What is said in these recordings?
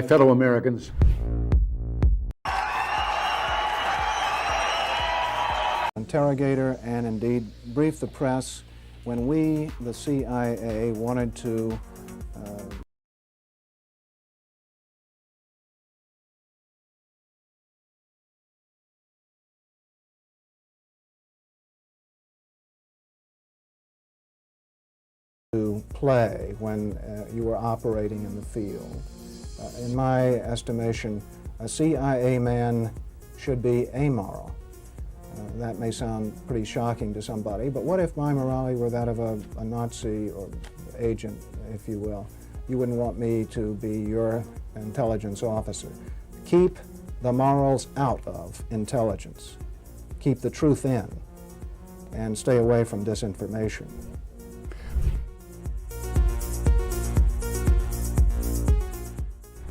fellow Americans. Interrogator and indeed briefed the press when we, the CIA, wanted to play when you were operating in the field. In my estimation, a CIA man should be amoral. That may sound pretty shocking to somebody, but what if my morality were that of a Nazi or agent, if you will? You wouldn't want me to be your intelligence officer. Keep the morals out of intelligence. Keep the truth in, and stay away from disinformation.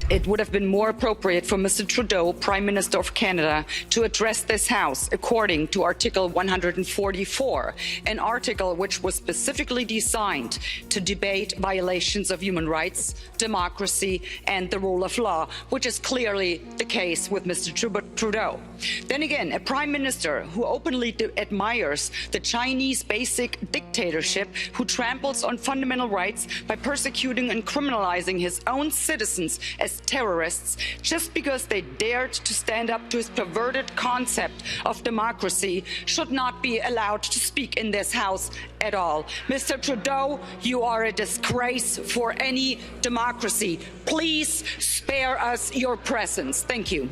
It would have been more appropriate for Mr. Trudeau, Prime Minister of Canada, to address this House according to Article 144, an article which was specifically designed to debate violations of human rights, democracy, and the rule of law, which is clearly the case with Mr. Trudeau. Then again, a Prime Minister who openly admires the Chinese basic dictatorship, who tramples on fundamental rights by persecuting and criminalizing his own citizens as terrorists just because they dared to stand up to his perverted concept of democracy, should not be allowed to speak in this House at all. Mr. Trudeau, you are a disgrace for any democracy. Please spare us your presence. Thank you.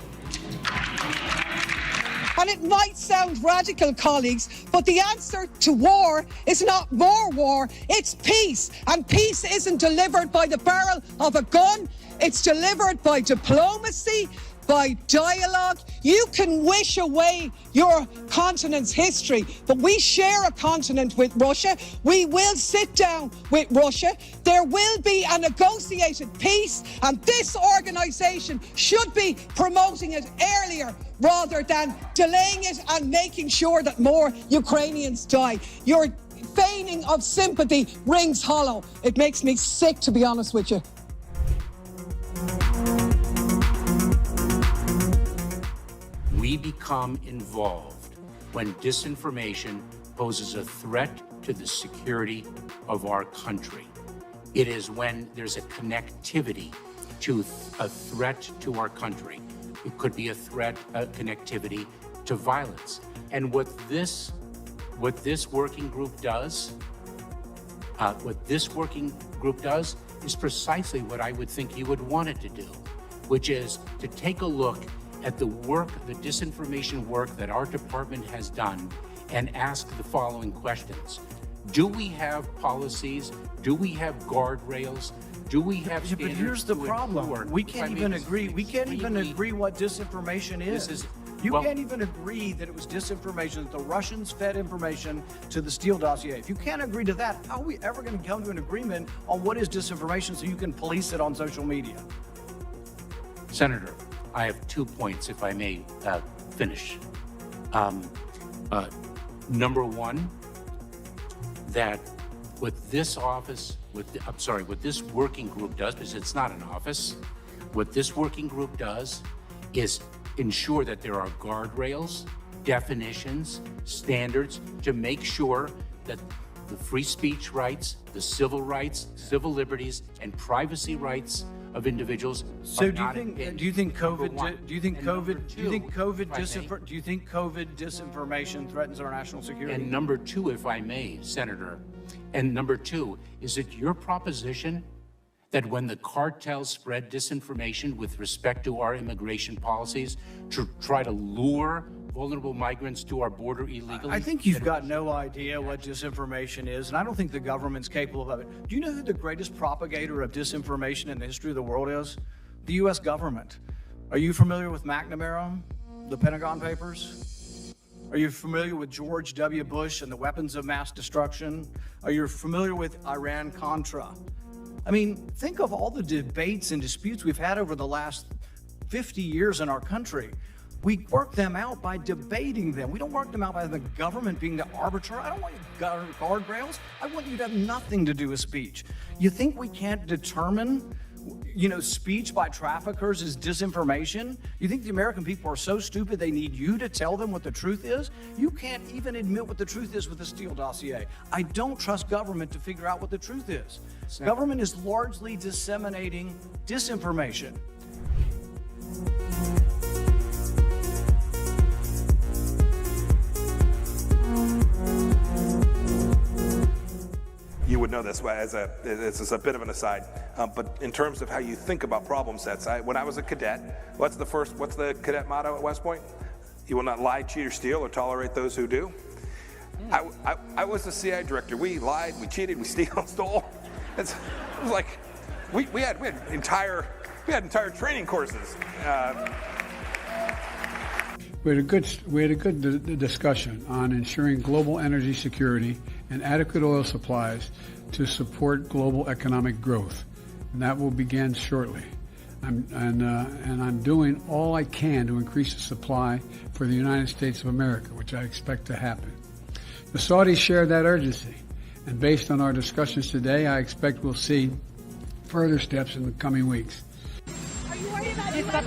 And it might sound radical, colleagues, but the answer to war is not more war, it's peace. And peace isn't delivered by the barrel of a gun, it's delivered by diplomacy, by dialogue. You can wish away your continent's history, but we share a continent with Russia. We will sit down with Russia. There will be a negotiated peace, and this organisation should be promoting it earlier rather than delaying it and making sure that more Ukrainians die. Your feigning of sympathy rings hollow. It makes me sick, to be honest with you. We become involved when disinformation poses a threat to the security of our country. It is when there's a connectivity to a threat to our country. It could be a threat, a connectivity to violence. And what this working group does, is precisely what I would think you would want it to do, which is to take a look at the work, the disinformation work that our department has done, and ask the following questions. Do we have policies? Do we have guardrails? Do we have standards? But here's the problem. We can't even agree. We can't even agree what disinformation is. You can't even agree that it was disinformation, that the Russians fed information to the Steele dossier. If you can't agree to that, how are we ever going to come to an agreement on what is disinformation so you can police it on social media? Senator, I have 2 points, if I may finish. Number one, that what this office, what this working group does, because it's not an office, what this working group does is ensure that there are guardrails, definitions, standards to make sure that the free speech rights, the civil rights, civil liberties, and privacy rights of individuals. So do you think COVID disinformation threatens our national security? And number two, if I may, Senator, and number two, is it your proposition that when the cartels spread disinformation with respect to our immigration policies to try to lure vulnerable migrants to our border illegally? I think you've got no idea what disinformation is, and I don't think the government's capable of it. Do you know who the greatest propagator of disinformation in the history of the world is? The U.S. government. Are you familiar with McNamara, the Pentagon Papers? Are you familiar with George W. Bush and the weapons of mass destruction? Are you familiar with Iran-Contra? I mean, think of all the debates and disputes we've had over the last 50 years in our country. We work them out by debating them. We don't work them out by the government being the arbiter. I don't want guardrails. I want you to have nothing to do with speech. You think we can't determine speech by traffickers is disinformation? You think the American people are so stupid they need you to tell them what the truth is? You can't even admit what the truth is with the Steele dossier. I don't trust government to figure out what the truth is. Government is largely disseminating disinformation. You would know this this is a bit of an aside, but in terms of how you think about problem sets, when I was a cadet, what's the cadet motto at West Point? You will not lie, cheat, or steal, or tolerate those who do. I was the CIA director. We lied, we cheated, we stole. It was like we had entire training courses. We had a good discussion on ensuring global energy security and adequate oil supplies to support global economic growth, and that will begin shortly. I'm doing all I can to increase the supply for the United States of America, which I expect to happen. The Saudis share that urgency, and based on our discussions today, I expect we'll see further steps in the coming weeks. Are you worried about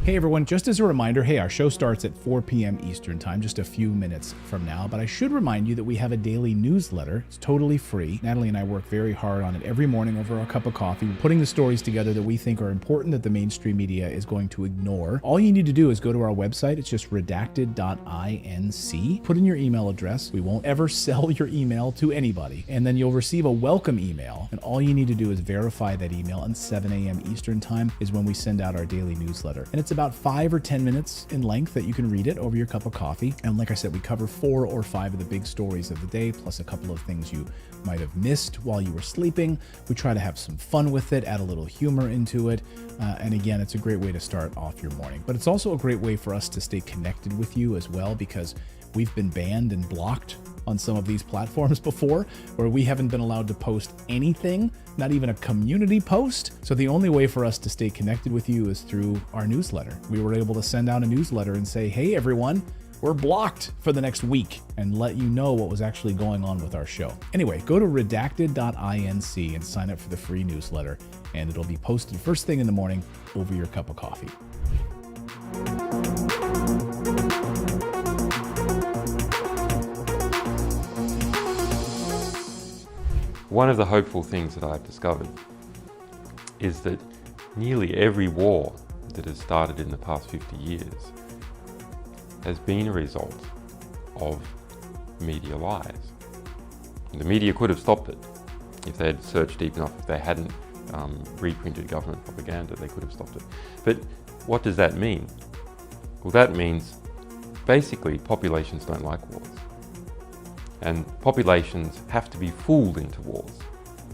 Hey everyone, just as a reminder, hey, our show starts at 4 p.m. Eastern Time, just a few minutes from now, but I should remind you that we have a daily newsletter. It's totally free. Natalie and I work very hard on it every morning over a cup of coffee, putting the stories together that we think are important that the mainstream media is going to ignore. All you need to do is go to our website. It's just redacted.inc. Put in your email address. We won't ever sell your email to anybody. And then you'll receive a welcome email. And all you need to do is verify that email, and 7 a.m. Eastern Time is when we send out our daily newsletter. And it's about 5 or 10 minutes in length that you can read it over your cup of coffee. And like I said, we cover 4 or 5 of the big stories of the day, plus a couple of things you might have missed while you were sleeping. We try to have some fun with it, add a little humor into it. And again, it's a great way to start off your morning. But it's also a great way for us to stay connected with you as well, because we've been banned and blocked on some of these platforms before, where we haven't been allowed to post anything, not even a community post. So the only way for us to stay connected with you is through our newsletter. We were able to send out a newsletter and say, hey everyone, we're blocked for the next week, and let you know what was actually going on with our show. Anyway, go to redacted.inc and sign up for the free newsletter, and it'll be posted first thing in the morning over your cup of coffee. One of the hopeful things that I've discovered is that nearly every war that has started in the past 50 years has been a result of media lies. The media could have stopped it if they had searched deep enough. If they hadn't reprinted government propaganda, they could have stopped it. But what does that mean? Well, that means basically populations don't like wars. And populations have to be fooled into wars.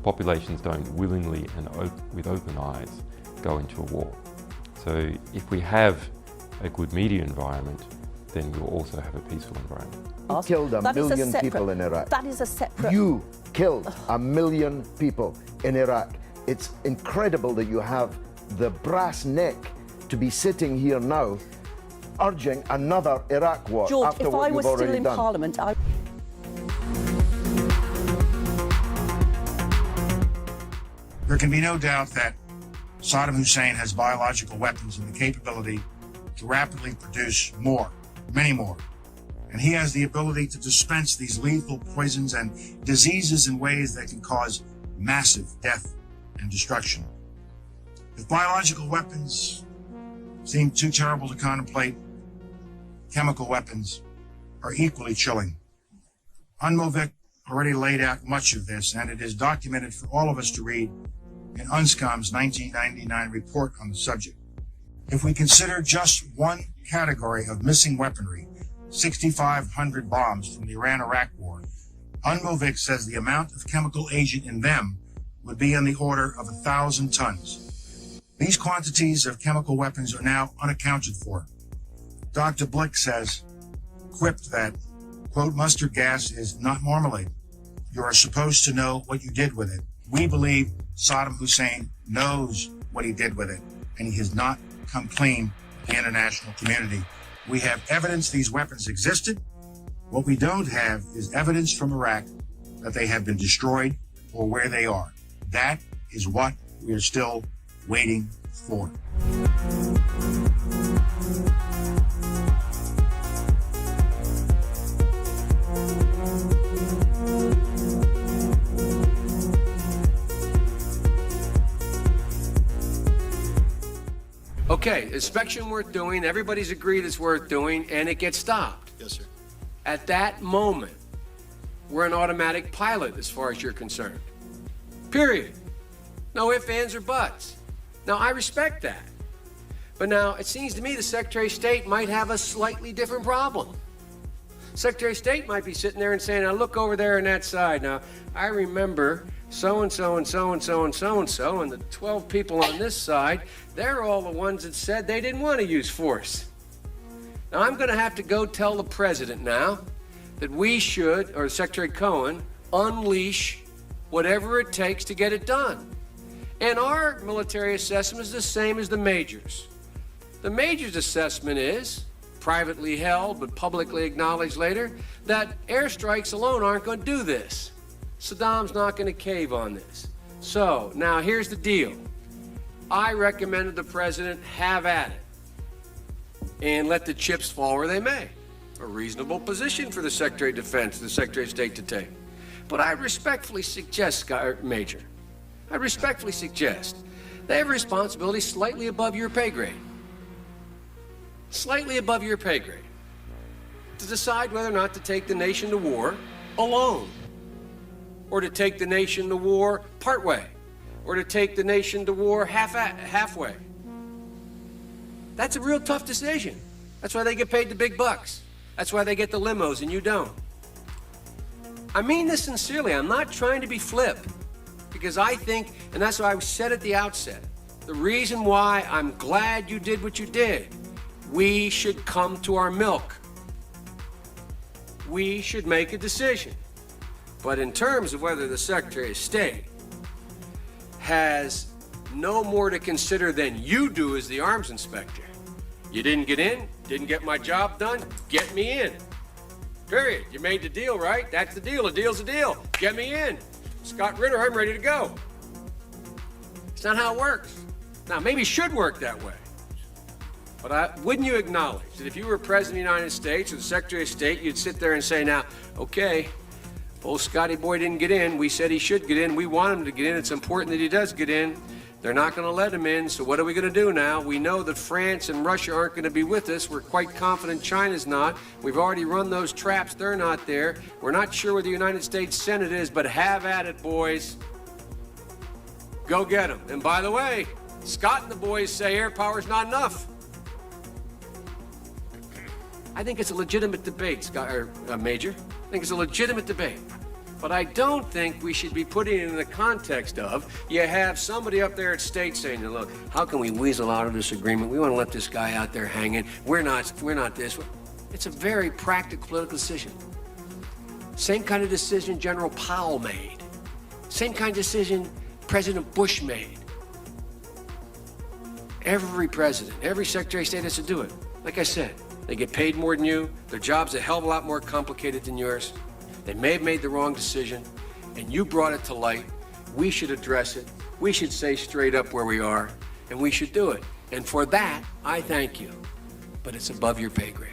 Populations don't willingly and with open eyes go into a war. So if we have a good media environment, then we'll also have a peaceful environment. You killed a million people in Iraq. That is a separate... You killed a million people in Iraq. It's incredible that you have the brass neck to be sitting here now urging another Iraq war. George, after if what I was you've still already in done. Parliament, There can be no doubt that Saddam Hussein has biological weapons and the capability to rapidly produce more, many more. And he has the ability to dispense these lethal poisons and diseases in ways that can cause massive death and destruction. If biological weapons seem too terrible to contemplate, chemical weapons are equally chilling. UNMOVIC already laid out much of this, and it is documented for all of us to read in UNSCOM's 1999 report on the subject. If we consider just one category of missing weaponry, 6,500 bombs from the Iran-Iraq war, UNMOVIC says the amount of chemical agent in them would be on the order of 1,000 tons. These quantities of chemical weapons are now unaccounted for. Dr. Blick says, quipped that, quote, mustard gas is not marmalade. You are supposed to know what you did with it. We believe Saddam Hussein knows what he did with it, and he has not come clean with the international community. We have evidence these weapons existed. What we don't have is evidence from Iraq that they have been destroyed or where they are. That is what we are still waiting for. Okay, inspection worth doing, everybody's agreed it's worth doing, and it gets stopped. Yes, sir. At that moment, we're an automatic pilot as far as you're concerned. Period. No ifs, ands, or buts. Now, I respect that. But now, it seems to me the Secretary of State might have a slightly different problem. Secretary of State might be sitting there and saying, now look over there on that side. Now, I remember so-and-so and so-and-so and so-and-so, and the 12 people on this side, they're all the ones that said they didn't want to use force. Now, I'm going to have to go tell the president now that we should, or Secretary Cohen, unleash whatever it takes to get it done. And our military assessment is the same as the majors. The majors' assessment is, privately held but publicly acknowledged later, that airstrikes alone aren't going to do this. Saddam's not going to cave on this. So, now here's the deal. I recommended the president have at it and let the chips fall where they may. A reasonable position for the Secretary of Defense, the Secretary of State to take. But I respectfully suggest, Major, I respectfully suggest they have a responsibility slightly above your pay grade. Slightly above your pay grade. To decide whether or not to take the nation to war alone. Or to take the nation to war partway. Or to take the nation to war halfway. That's a real tough decision. That's why they get paid the big bucks. That's why they get the limos and you don't. I mean this sincerely. I'm not trying to be flip. Because I think, and that's why I said at the outset, the reason why I'm glad you did what you did, we should come to our milk. We should make a decision. But in terms of whether the Secretary of State has no more to consider than you do as the arms inspector. You didn't get in, didn't get my job done, get me in. Period. You made the deal, right? That's the deal. A deal's a deal. Get me in. Scott Ritter, I'm ready to go. It's not how it works. Now, maybe it should work that way. But wouldn't you acknowledge that if you were President of the United States or the Secretary of State, you'd sit there and say, now, okay, old Scotty boy didn't get in. We said he should get in. We want him to get in. It's important that he does get in. They're not going to let him in, so what are we going to do now? We know that France and Russia aren't going to be with us. We're quite confident China's not. We've already run those traps. They're not there. We're not sure where the United States Senate is, but have at it, boys. Go get them. And by the way, Scott and the boys say air power's not enough. I think it's a legitimate debate, Scott, Major. I think it's a legitimate debate. But I don't think we should be putting it in the context of you have somebody up there at state saying, look, how can we weasel out of this agreement? We want to let this guy out there hanging. We're not this. It's a very practical political decision. Same kind of decision General Powell made. Same kind of decision President Bush made. Every president, every Secretary of State has to do it. Like I said, they get paid more than you. Their job's a hell of a lot more complicated than yours. They may have made the wrong decision, and you brought it to light. We should address it. We should say straight up where we are, and we should do it. And for that, I thank you. But it's above your pay grade.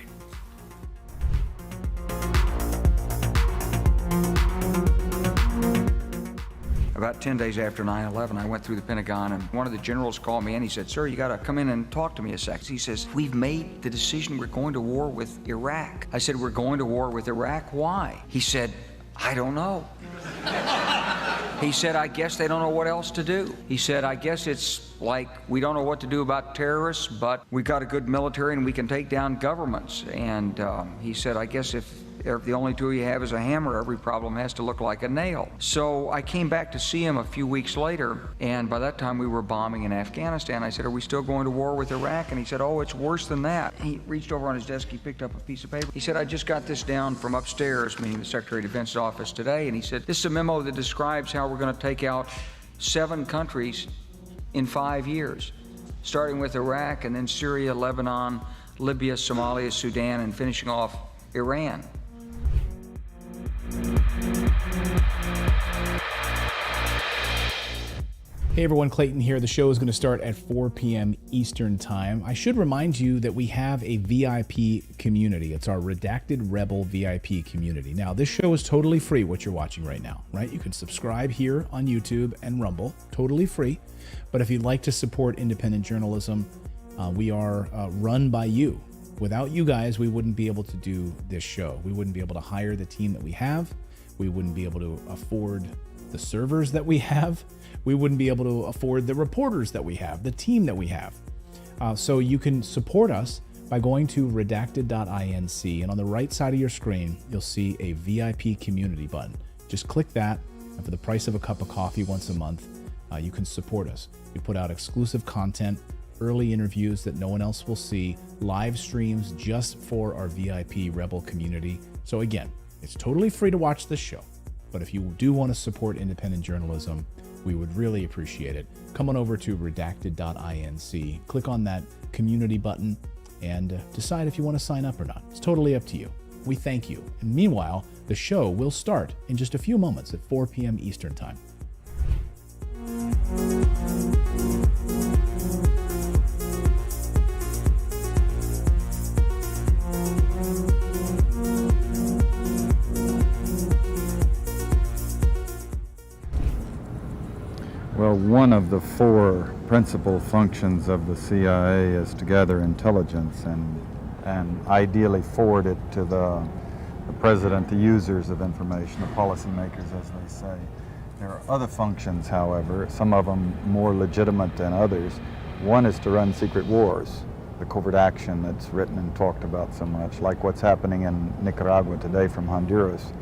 About 10 days after 9/11, I went through the Pentagon, and one of the generals called me, and he said, sir, you got to come in and talk to me a second. He says, we've made the decision we're going to war with Iraq. I said, we're going to war with Iraq? Why? He said, I don't know. He said, I guess they don't know what else to do. He said, I guess it's like we don't know what to do about terrorists, but we've got a good military and we can take down governments. And he said, I guess if the only tool you have is a hammer, every problem has to look like a nail. So I came back to see him a few weeks later, and by that time we were bombing in Afghanistan. I said, are we still going to war with Iraq? And he said, oh, it's worse than that. He reached over on his desk, he picked up a piece of paper. He said, I just got this down from upstairs, meaning the Secretary of Defense's office today, and he said, this is a memo that describes how we're going to take out 7 countries in 5 years, starting with Iraq and then Syria, Lebanon, Libya, Somalia, Sudan, and finishing off Iran. Hey everyone, Clayton here. The show is going to start at 4 p.m. Eastern Time. I should remind you that we have a VIP community. It's our Redacted Rebel VIP community. Now, this show is totally free, what you're watching right now, right? You can subscribe here on YouTube and Rumble, totally free. But if you'd like to support independent journalism, we are run by you. Without you guys, we wouldn't be able to do this show. We wouldn't be able to hire the team that we have. We wouldn't be able to afford the servers that we have. We wouldn't be able to afford the reporters that we have, the team that we have. So you can support us by going to redacted.inc, and on the right side of your screen, you'll see a VIP community button. Just click that, and for the price of a cup of coffee once a month, you can support us. We put out exclusive content, early interviews that no one else will see, live streams just for our VIP Rebel community. So again, it's totally free to watch this show, but if you do want to support independent journalism, we would really appreciate it. Come on over to redacted.inc, click on that community button, and decide if you want to sign up or not. It's totally up to you. We thank you. And meanwhile, the show will start in just a few moments at 4 p.m. Eastern Time. Well, one of the 4 principal functions of the CIA is to gather intelligence and ideally forward it to the president, the users of information, the policymakers, as they say. There are other functions, however, some of them more legitimate than others. One is to run secret wars, the covert action that's written and talked about so much, like what's happening in Nicaragua today from Honduras.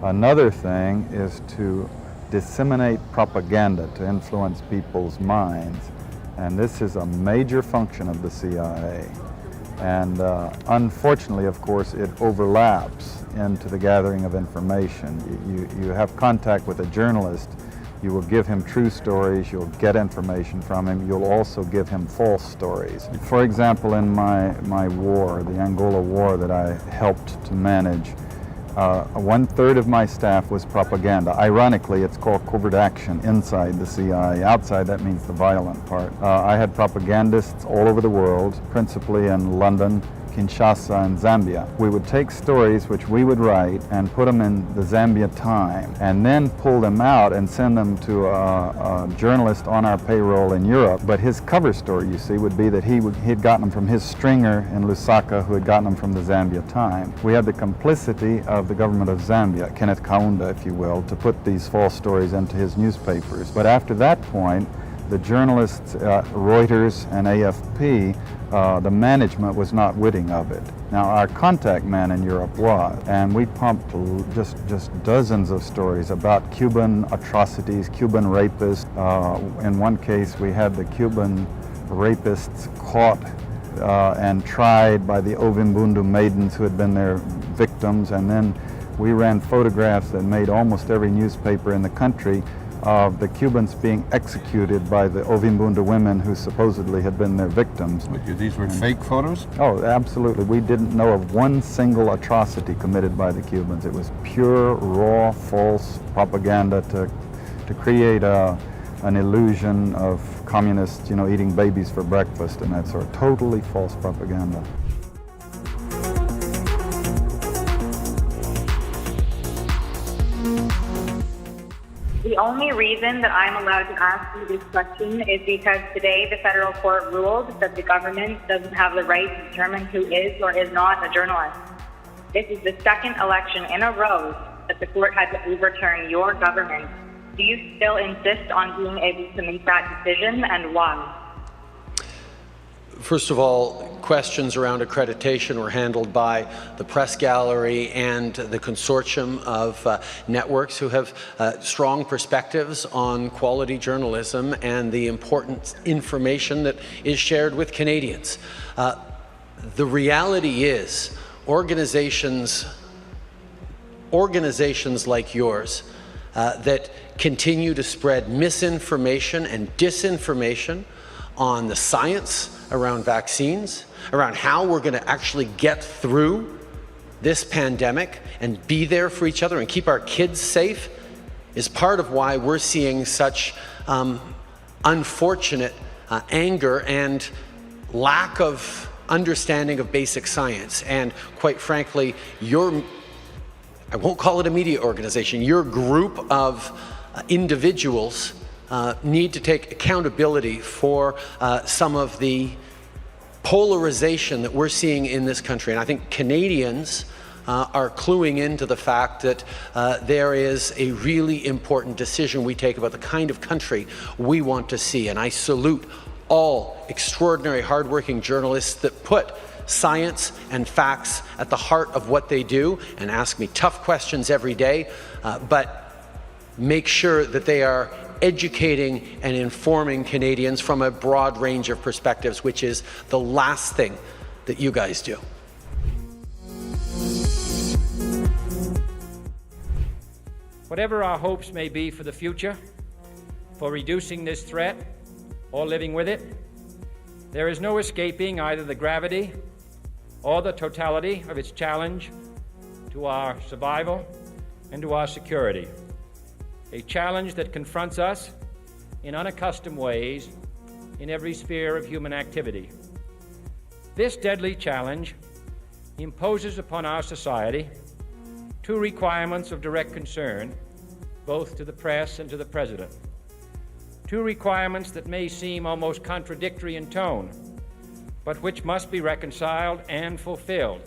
Another thing is to disseminate propaganda to influence people's minds, and this is a major function of the CIA. And unfortunately, of course, it overlaps into the gathering of information. You have contact with a journalist, you will give him true stories, you'll get information from him, you'll also give him false stories. For example, in my war, the Angola war that I helped to manage, 1/3 of my staff was propaganda. Ironically, it's called covert action inside the CIA. Outside, that means the violent part. I had propagandists all over the world, principally in London, Kinshasa, and Zambia. We would take stories which we would write and put them in the Zambia Time, and then pull them out and send them to a journalist on our payroll in Europe. But his cover story, you see, would be that he'd gotten them from his stringer in Lusaka, who had gotten them from the Zambia Time. We had the complicity of the government of Zambia, Kenneth Kaunda, if you will, to put these false stories into his newspapers. But after that point, the journalists, Reuters and AFP, the management was not witting of it. Now, our contact man in Europe was, and we pumped just dozens of stories about Cuban atrocities, Cuban rapists. In one case, we had the Cuban rapists caught and tried by the Ovimbundu maidens who had been their victims, and then we ran photographs that made almost every newspaper in the country of the Cubans being executed by the Ovimbundu women who supposedly had been their victims. But these were fake photos? Oh, absolutely. We didn't know of one single atrocity committed by the Cubans. It was pure, raw, false propaganda to create an illusion of communists, eating babies for breakfast and that sort. Totally false propaganda. The only reason that I'm allowed to ask you this question is because today the federal court ruled that the government doesn't have the right to determine who is or is not a journalist. This is the second election in a row that the court had to overturn your government. Do you still insist on being able to make that decision, and why? First of all, questions around accreditation were handled by the press gallery and the consortium of networks who have strong perspectives on quality journalism and the important information that is shared with Canadians. The reality is organizations like yours that continue to spread misinformation and disinformation on the science around vaccines, around how we're going to actually get through this pandemic and be there for each other and keep our kids safe, is part of why we're seeing such unfortunate anger and lack of understanding of basic science. And quite frankly, I won't call it a media organization, your group of individuals need to take accountability for some of the polarization that we're seeing in this country. And I think Canadians are cluing into the fact that there is a really important decision we take about the kind of country we want to see. And I salute all extraordinary, hardworking journalists that put science and facts at the heart of what they do and ask me tough questions every day, but make sure that they are educating and informing Canadians from a broad range of perspectives, which is the last thing that you guys do. Whatever our hopes may be for the future, for reducing this threat or living with it, there is no escaping either the gravity or the totality of its challenge to our survival and to our security. A challenge that confronts us in unaccustomed ways in every sphere of human activity. This deadly challenge imposes upon our society two requirements of direct concern, both to the press and to the President. Two requirements that may seem almost contradictory in tone, but which must be reconciled and fulfilled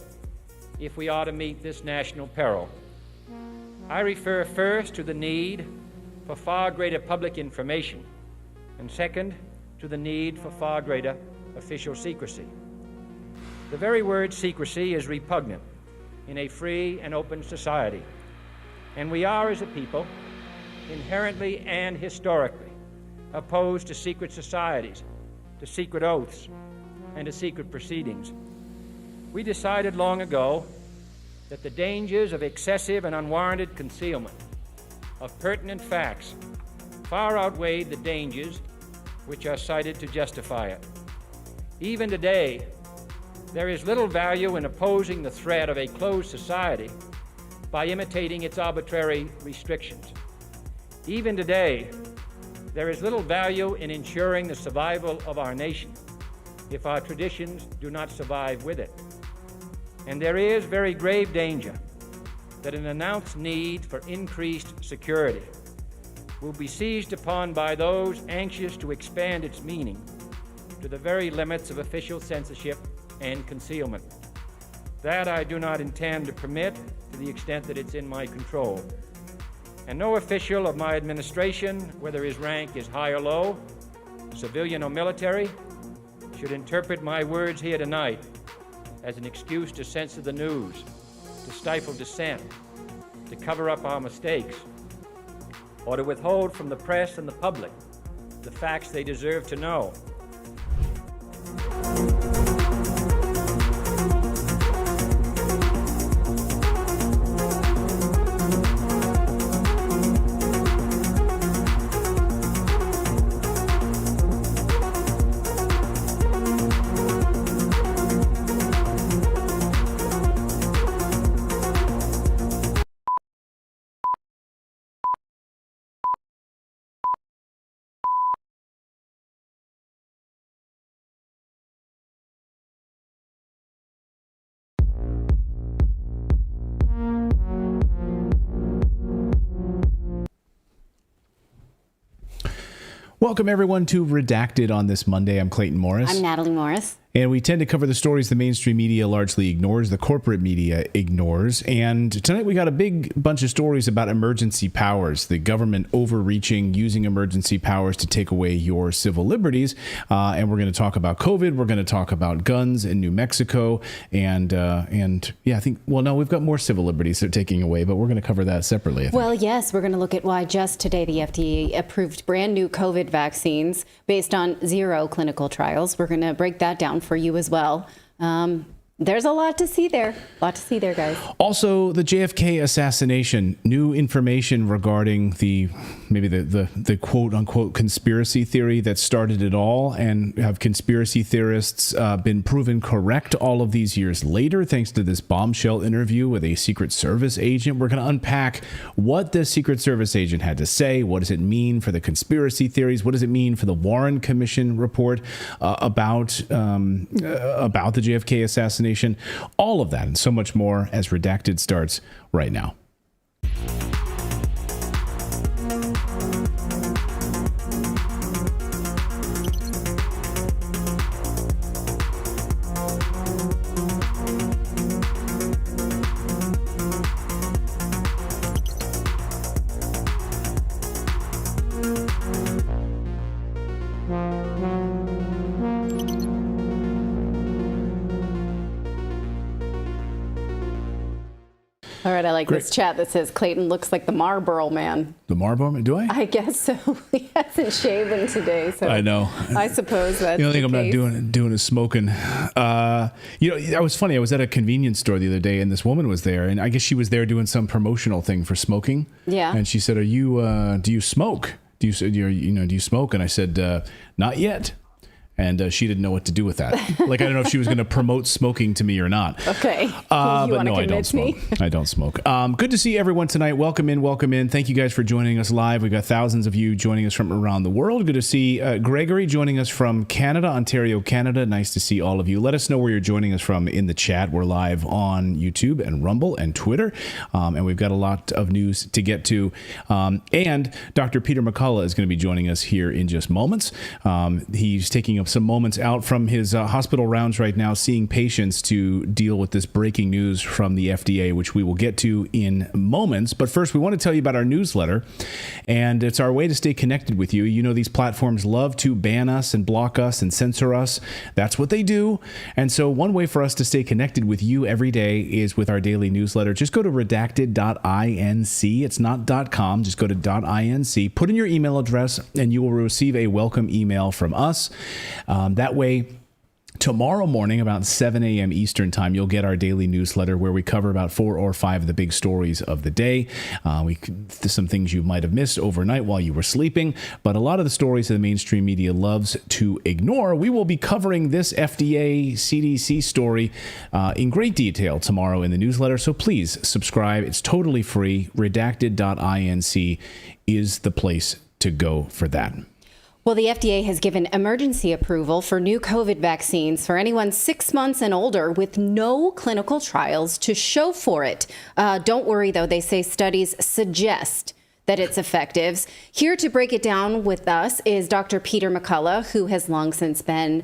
if we are to meet this national peril. I refer first to the need for far greater public information, and second, to the need for far greater official secrecy. The very word secrecy is repugnant in a free and open society, and we are, as a people, inherently and historically opposed to secret societies, to secret oaths, and to secret proceedings. We decided long ago that the dangers of excessive and unwarranted concealment of pertinent facts far outweighed the dangers which are cited to justify it. Even today, there is little value in opposing the threat of a closed society by imitating its arbitrary restrictions. Even today, there is little value in ensuring the survival of our nation if our traditions do not survive with it. And there is very grave danger that an announced need for increased security will be seized upon by those anxious to expand its meaning to the very limits of official censorship and concealment. That I do not intend to permit to the extent that it's in my control. And no official of my administration, whether his rank is high or low, civilian or military, should interpret my words here tonight as an excuse to censor the news, to stifle dissent, to cover up our mistakes, or to withhold from the press and the public the facts they deserve to know. Welcome, everyone, to Redacted on this Monday. I'm Clayton Morris. I'm Natalie Morris. And we tend to cover the stories the mainstream media largely ignores, the corporate media ignores. And tonight we got a big bunch of stories about emergency powers, the government overreaching, using emergency powers to take away your civil liberties. And we're going to talk about COVID. We're going to talk about guns in New Mexico. And yeah, I think, well, no, we've got more civil liberties they're taking away, but we're going to cover that separately, I think. Well, yes, we're going to look at why just today the FDA approved brand new COVID vaccines based on 0 clinical trials. We're going to break that down for you as well. There's a lot to see there. Guys. Also, the JFK assassination, new information regarding the quote unquote conspiracy theory that started it all, and have conspiracy theorists been proven correct all of these years later thanks to this bombshell interview with a Secret Service agent. We're going to unpack what the Secret Service agent had to say. What does it mean for the conspiracy theories? What does it mean for the Warren Commission report about the JFK assassination? All of that and so much more as Redacted starts right now. All right, I like this chat that says Clayton looks like the Marlboro Man. The Marlboro Man? Do I? I guess so. He hasn't shaven today, so I know. I suppose that's the only thing I'm case. not doing is smoking. That was funny. I was at a convenience store the other day, and this woman was there, and I guess she was there doing some promotional thing for smoking. Yeah. And she said, "Do you smoke? Do you smoke?" And I said, "Not yet." And she didn't know what to do with that. Like, I don't know if she was going to promote smoking to me or not. Okay. But no, I don't smoke. I don't smoke. Good to see everyone tonight. Welcome in. Thank you guys for joining us live. We've got thousands of you joining us from around the world. Good to see Gregory joining us from Canada, Ontario, Canada. Nice to see all of you. Let us know where you're joining us from in the chat. We're live on YouTube and Rumble and Twitter. And we've got a lot of news to get to. And Dr. Peter McCullough is going to be joining us here in just moments. He's taking up some moments out from his hospital rounds right now, seeing patients to deal with this breaking news from the FDA, which we will get to in moments. But first, we want to tell you about our newsletter, and it's our way to stay connected with you. You know, these platforms love to ban us and block us and censor us. That's what they do. And so one way for us to stay connected with you every day is with our daily newsletter. Just go to redacted.inc. It's not .com. Just go to .inc. Put in your email address, and you will receive a welcome email from us. That way, tomorrow morning, about 7 a.m. Eastern time, you'll get our daily newsletter where we cover about 4 or 5 of the big stories of the day. Some things you might have missed overnight while you were sleeping, but a lot of the stories that the mainstream media loves to ignore. We will be covering this FDA CDC story in great detail tomorrow in the newsletter, so please subscribe. It's totally free. Redacted.inc is the place to go for that. Well, the FDA has given emergency approval for new COVID vaccines for anyone 6 months and older with no clinical trials to show for it. Don't worry, though. They say studies suggest that it's effective. Here to break it down with us is Dr. Peter McCullough, who has long since been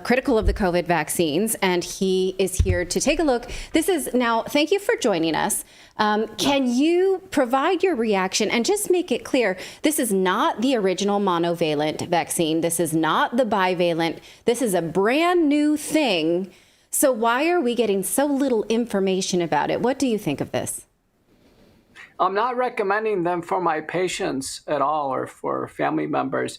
critical of the COVID vaccines, and he is here to take a look. Thank you for joining us. Can you provide your reaction and just make it clear, this is not the original monovalent vaccine. This is not the bivalent. This is a brand new thing. So why are we getting so little information about it? What do you think of this? I'm not recommending them for my patients at all or for family members.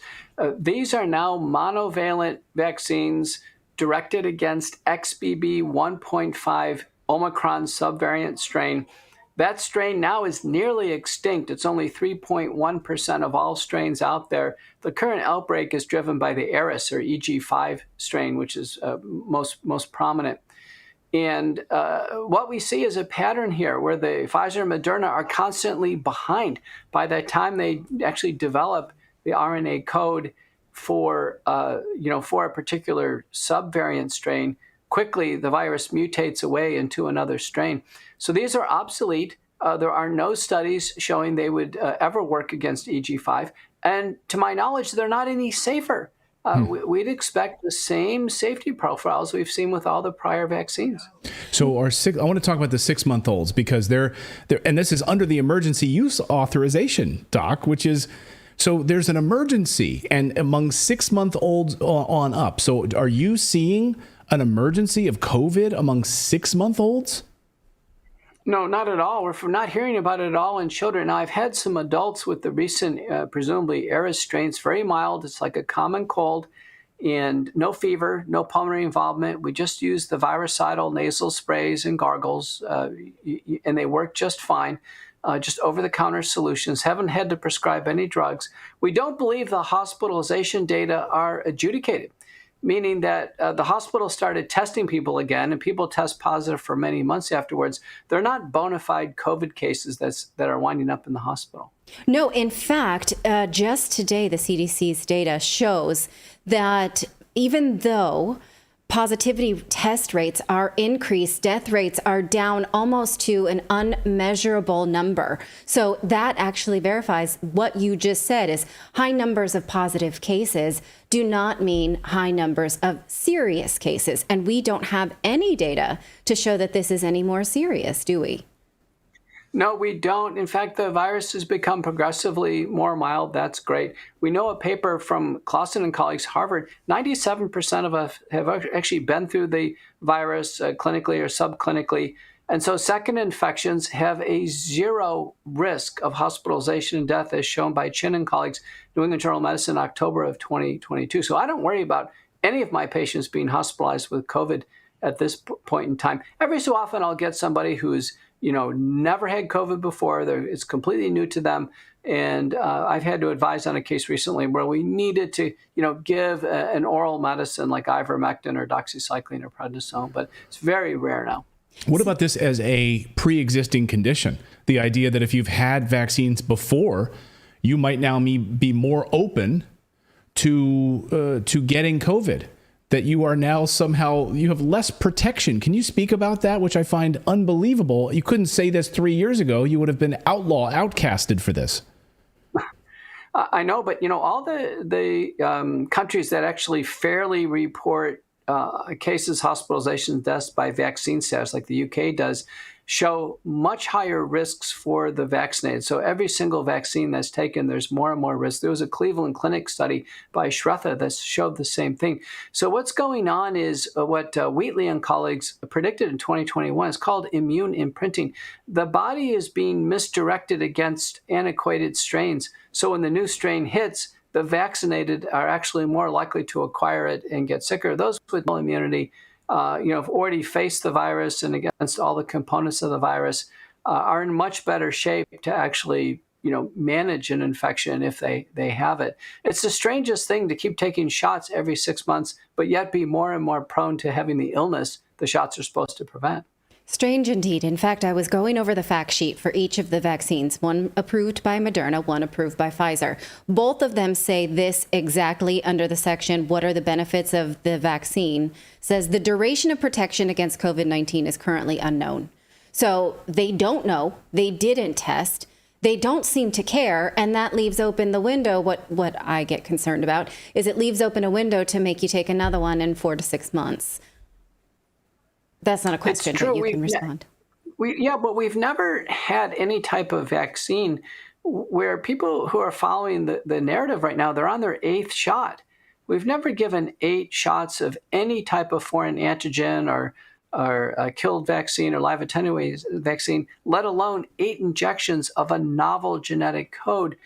These are now monovalent vaccines directed against XBB 1.5 Omicron subvariant strain. That strain now is nearly extinct. It's only 3.1% of all strains out there. The current outbreak is driven by the Eris or EG5 strain, which is most prominent. And what we see is a pattern here where the Pfizer and Moderna are constantly behind. By the time they actually develop the RNA code for a particular subvariant strain, quickly the virus mutates away into another strain. So these are obsolete. There are no studies showing they would ever work against EG5. And to my knowledge, they're not any safer. We'd expect the same safety profiles we've seen with all the prior vaccines. So I want to talk about the 6-month-olds because they're and this is under the emergency use authorization, Doc, which is, so there's an emergency and among 6-month-olds on up. So are you seeing an emergency of COVID among 6-month-olds? No, not at all. We're not hearing about it at all in children. Now, I've had some adults with the recent, presumably Eris strains, very mild. It's like a common cold. and no fever, no pulmonary involvement. We just use the virucidal nasal sprays and gargles, and they work just fine. Just over-the-counter solutions. Haven't had to prescribe any drugs. We don't believe the hospitalization data are adjudicated, meaning that the hospital started testing people again, and people test positive for many months afterwards. They're not bona fide COVID cases that are winding up in the hospital. No, in fact, just today, the CDC's data shows that even though positivity test rates are increased, death rates are down almost to an unmeasurable number. So that actually verifies what you just said, is high numbers of positive cases do not mean high numbers of serious cases. And we don't have any data to show that this is any more serious, do we? No, we don't. In fact, the virus has become progressively more mild. That's great. We know a paper from Clausen and colleagues, Harvard, 97% of us have actually been through the virus clinically or subclinically. And so second infections have a zero risk of hospitalization and death, as shown by Chin and colleagues, New England Journal of Medicine, October of 2022. So I don't worry about any of my patients being hospitalized with COVID at this point in time. Every so often I'll get somebody who's never had COVID before. It's completely new to them. And I've had to advise on a case recently where we needed to, give an oral medicine like ivermectin or doxycycline or prednisone, but it's very rare now. What about this as a pre-existing condition? The idea that if you've had vaccines before, you might now be more open to getting COVID. That you are now somehow, you have less protection. Can you speak about that, which I find unbelievable? You couldn't say this 3 years ago. You would have been outcasted for this. I know, but all the countries that actually fairly report cases, hospitalizations, deaths by vaccine status, like the UK does, show much higher risks for the vaccinated. So every single vaccine that's taken, there's more and more risk. There was a Cleveland Clinic study by Shretha that showed the same thing. So what's going on is what Wheatley and colleagues predicted in 2021. It's called immune imprinting. The body is being misdirected against antiquated strains. So when the new strain hits, the vaccinated are actually more likely to acquire it and get sicker. Those with no immunity have already faced the virus and against all the components of the virus, are in much better shape to actually, manage an infection if they have it. It's the strangest thing to keep taking shots every 6 months, but yet be more and more prone to having the illness the shots are supposed to prevent. Strange indeed. In fact, I was going over the fact sheet for each of the vaccines, one approved by Moderna, one approved by Pfizer. Both of them say this exactly under the section, what are the benefits of the vaccine, says the duration of protection against COVID-19 is currently unknown. So they don't know, they didn't test, they don't seem to care, and that leaves open the window. What I get concerned about is it leaves open a window to make you take another one in 4 to 6 months. That's not a question that you can respond. But we've never had any type of vaccine where people who are following the narrative right now, they're on their 8th shot. We've never given 8 shots of any type of foreign antigen or a killed vaccine or live attenuated vaccine, let alone 8 injections of a novel genetic code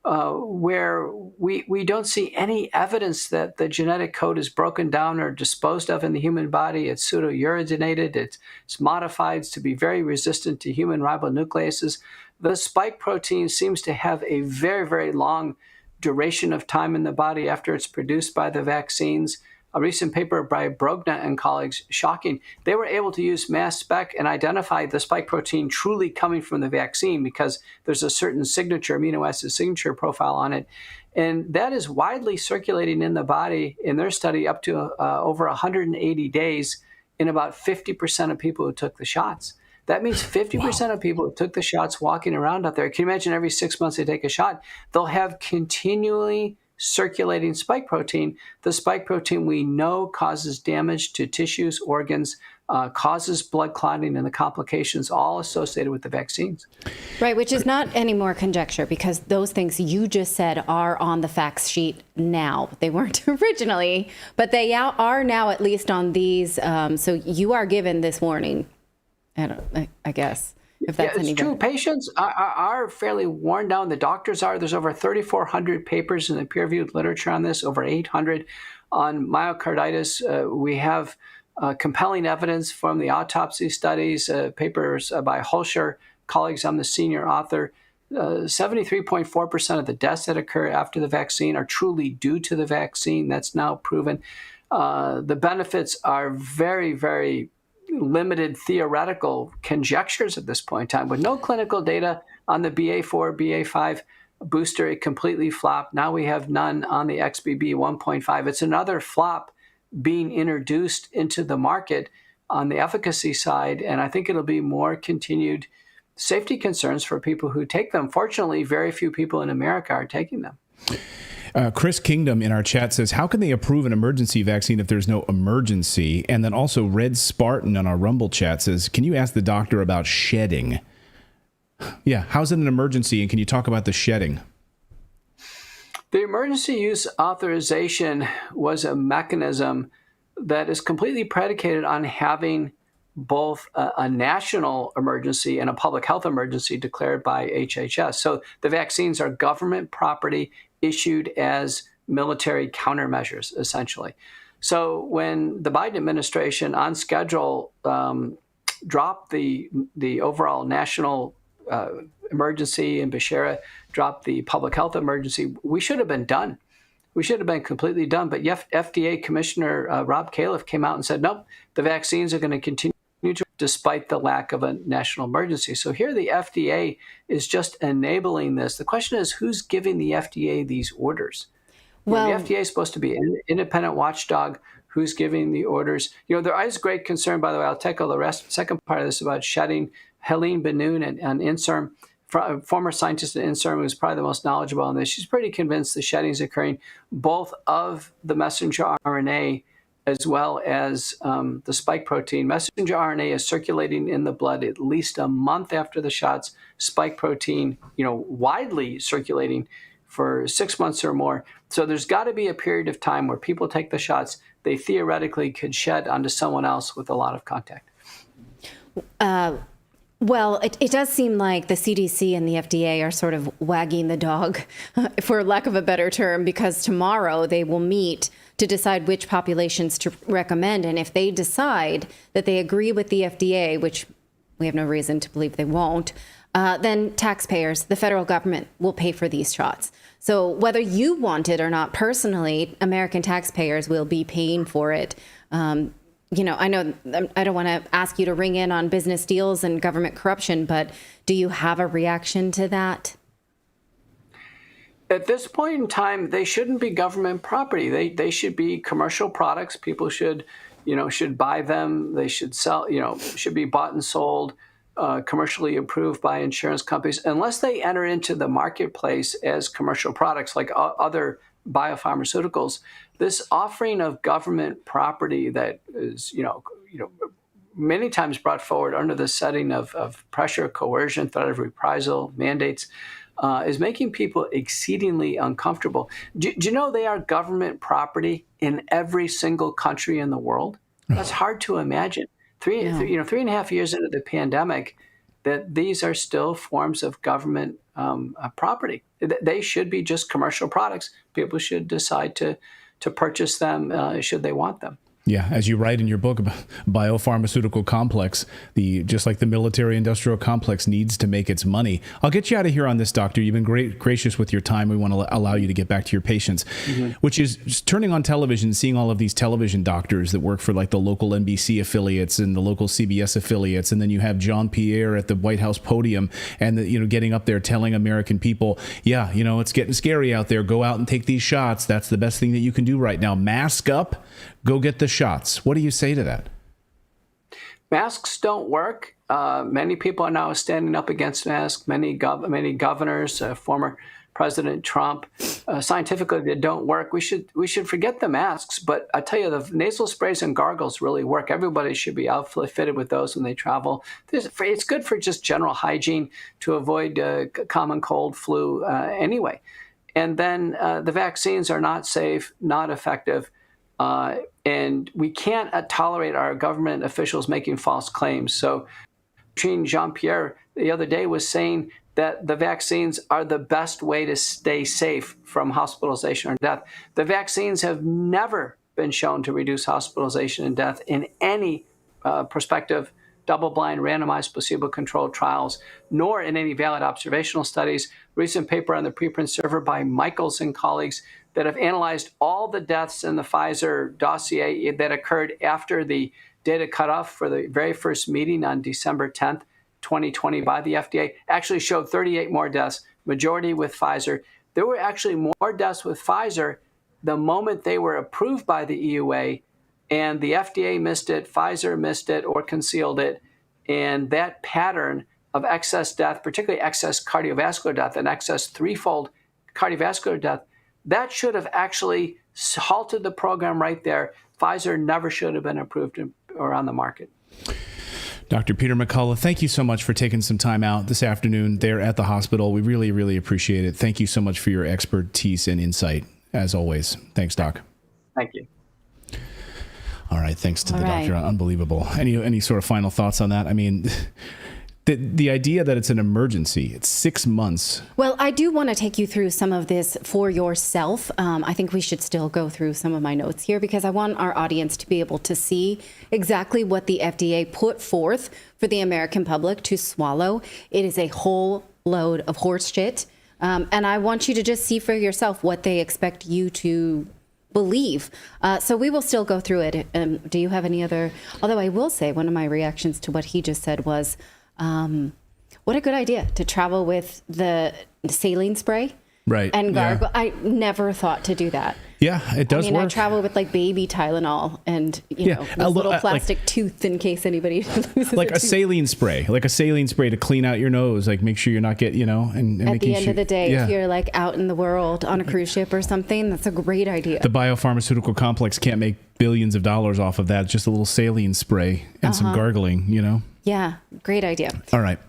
where we don't see any evidence that the genetic code is broken down or disposed of in the human body. It's pseudo-uridinated. It's modified to be very resistant to human ribonucleases. The spike protein seems to have a very, very long duration of time in the body after it's produced by the vaccines. A recent paper by Brogna and colleagues, shocking. They were able to use mass spec and identify the spike protein truly coming from the vaccine because there's a certain signature, amino acid signature profile on it. And that is widely circulating in the body in their study up to over 180 days in about 50% of people who took the shots. That means 50% of people who took the shots walking around out there. Can you imagine every 6 months they take a shot? They'll have continually circulating spike protein. The spike protein we know causes damage to tissues, organs, causes blood clotting and the complications all associated with the vaccines. Right, which is not any more conjecture because those things you just said are on the facts sheet now. They weren't originally, but they are now at least on these. So you are given this warning, I guess. If that's it's true. Patients are fairly worn down. The doctors are. There's over 3,400 papers in the peer-reviewed literature on this, over 800. On myocarditis, we have compelling evidence from the autopsy studies, papers by Holscher, colleagues. I'm the senior author. 73.4% of the deaths that occur after the vaccine are truly due to the vaccine. That's now proven. The benefits are very, very limited theoretical conjectures at this point in time. With no clinical data on the BA4, BA5 booster, it completely flopped. Now we have none on the XBB 1.5. It's another flop being introduced into the market on the efficacy side, and I think it'll be more continued safety concerns for people who take them. Fortunately, very few people in America are taking them. Chris Kingdom in our chat says, how can they approve an emergency vaccine if there's no emergency? And then also Red Spartan on our Rumble chat says, can you ask the doctor about shedding? Yeah, how's it an emergency? And can you talk about the shedding? The emergency use authorization was a mechanism that is completely predicated on having both a national emergency and a public health emergency declared by HHS. So the vaccines are government property issued as military countermeasures, essentially. So when the Biden administration on schedule dropped the overall national emergency and Bashara dropped the public health emergency, we should have been done. We should have been completely done. But FDA Commissioner Rob Califf came out and said, nope, the vaccines are going to continue despite the lack of a national emergency. So here the FDA is just enabling this. The question is, who's giving the FDA these orders? Well, the FDA is supposed to be an independent watchdog. Who's giving the orders? There is great concern, by the way. I'll tackle the second part of this about shedding. Helene Benoon and INSERM, former scientist at INSERM, who's probably the most knowledgeable on this. She's pretty convinced the shedding is occurring both of the messenger RNA as well as the spike protein. Messenger RNA is circulating in the blood at least a month after the shots. Spike protein, widely circulating for 6 months or more. So there's got to be a period of time where people take the shots, they theoretically could shed onto someone else with a lot of contact. Well, it does seem like the CDC and the FDA are sort of wagging the dog, for lack of a better term, because tomorrow they will meet to decide which populations to recommend. And if they decide that they agree with the FDA, which we have no reason to believe they won't, then taxpayers, the federal government, will pay for these shots. So whether you want it or not personally, American taxpayers will be paying for it. I know I don't want to ask you to ring in on business deals and government corruption, but do you have a reaction to that? At this point in time, they shouldn't be government property. They should be commercial products. People should buy them. They should sell, should be bought and sold, commercially approved by insurance companies, unless they enter into the marketplace as commercial products like other biopharmaceuticals. This offering of government property that is, many times brought forward under the setting of pressure, coercion, threat of reprisal, mandates, is making people exceedingly uncomfortable. Do you know they are government property in every single country in the world? That's hard to imagine. 3.5 years into the pandemic, that these are still forms of government property. They should be just commercial products. People should decide to purchase them should they want them. Yeah, as you write in your book, biopharmaceutical complex, just like the military-industrial complex needs to make its money. I'll get you out of here on this, Doctor. You've been gracious with your time. We want to allow you to get back to your patients, which is turning on television, seeing all of these television doctors that work for like the local NBC affiliates and the local CBS affiliates, and then you have Jean-Pierre at the White House podium and getting up there telling American people, yeah, it's getting scary out there. Go out and take these shots. That's the best thing that you can do right now. Mask up. Go get the shots. What do you say to that? Masks don't work. Many people are now standing up against masks. Many governors, former President Trump, scientifically they don't work. We should forget the masks. But I tell you, the nasal sprays and gargles really work. Everybody should be outfitted with those when they travel. It's good for just general hygiene to avoid common cold, flu anyway. And then the vaccines are not safe, not effective. And we can't tolerate our government officials making false claims. So Jean-Pierre the other day was saying that the vaccines are the best way to stay safe from hospitalization or death. The vaccines have never been shown to reduce hospitalization and death in any prospective double-blind randomized placebo-controlled trials, nor in any valid observational studies. Recent paper on the preprint server by Michaels and colleagues that have analyzed all the deaths in the Pfizer dossier that occurred after the data cutoff for the very first meeting on December 10th, 2020 by the FDA actually showed 38 more deaths, majority with Pfizer. There were actually more deaths with Pfizer the moment they were approved by the EUA, and the FDA missed it, Pfizer missed it or concealed it. And that pattern of excess death, particularly excess cardiovascular death and excess threefold cardiovascular death, that should have actually halted the program right there. Pfizer never should have been approved or on the market. Dr. Peter McCullough, thank you so much for taking some time out this afternoon there at the hospital. We really, really appreciate it. Thank you so much for your expertise and insight, as always. Thanks, Doc. Thank you. All right. Thanks to the doctor. Unbelievable. Any sort of final thoughts on that? I mean, the idea that it's an emergency, it's 6 months. Well, I do want to take you through some of this for yourself. I think we should still go through some of my notes here because I want our audience to be able to see exactly what the FDA put forth for the American public to swallow. It is a whole load of horse shit. And I want you to just see for yourself what they expect you to believe. So we will still go through it. Do you have any other? Although I will say one of my reactions to what he just said was, what a good idea to travel with the saline spray. Right. And gargle. Yeah. I never thought to do that. Yeah, it does work. I travel with like baby Tylenol and, you know, this little plastic tooth in case anybody loses like a saline spray, to clean out your nose, like make sure you're not getting, and at the end of the day, if you're like out in the world on a cruise ship or something, that's a great idea. The biopharmaceutical complex can't make billions of dollars off of that. Just a little saline spray and some gargling, Yeah, great idea. All right.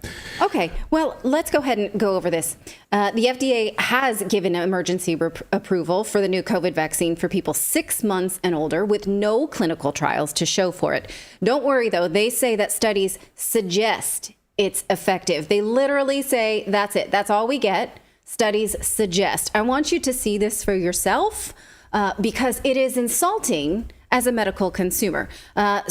Okay, well, let's go ahead and go over this. The FDA has given emergency approval for the new COVID vaccine for people 6 months and older with no clinical trials to show for it. Don't worry, though. They say that studies suggest it's effective. They literally say that's it. That's all we get. Studies suggest. I want you to see this for yourself because it is insulting as a medical consumer. I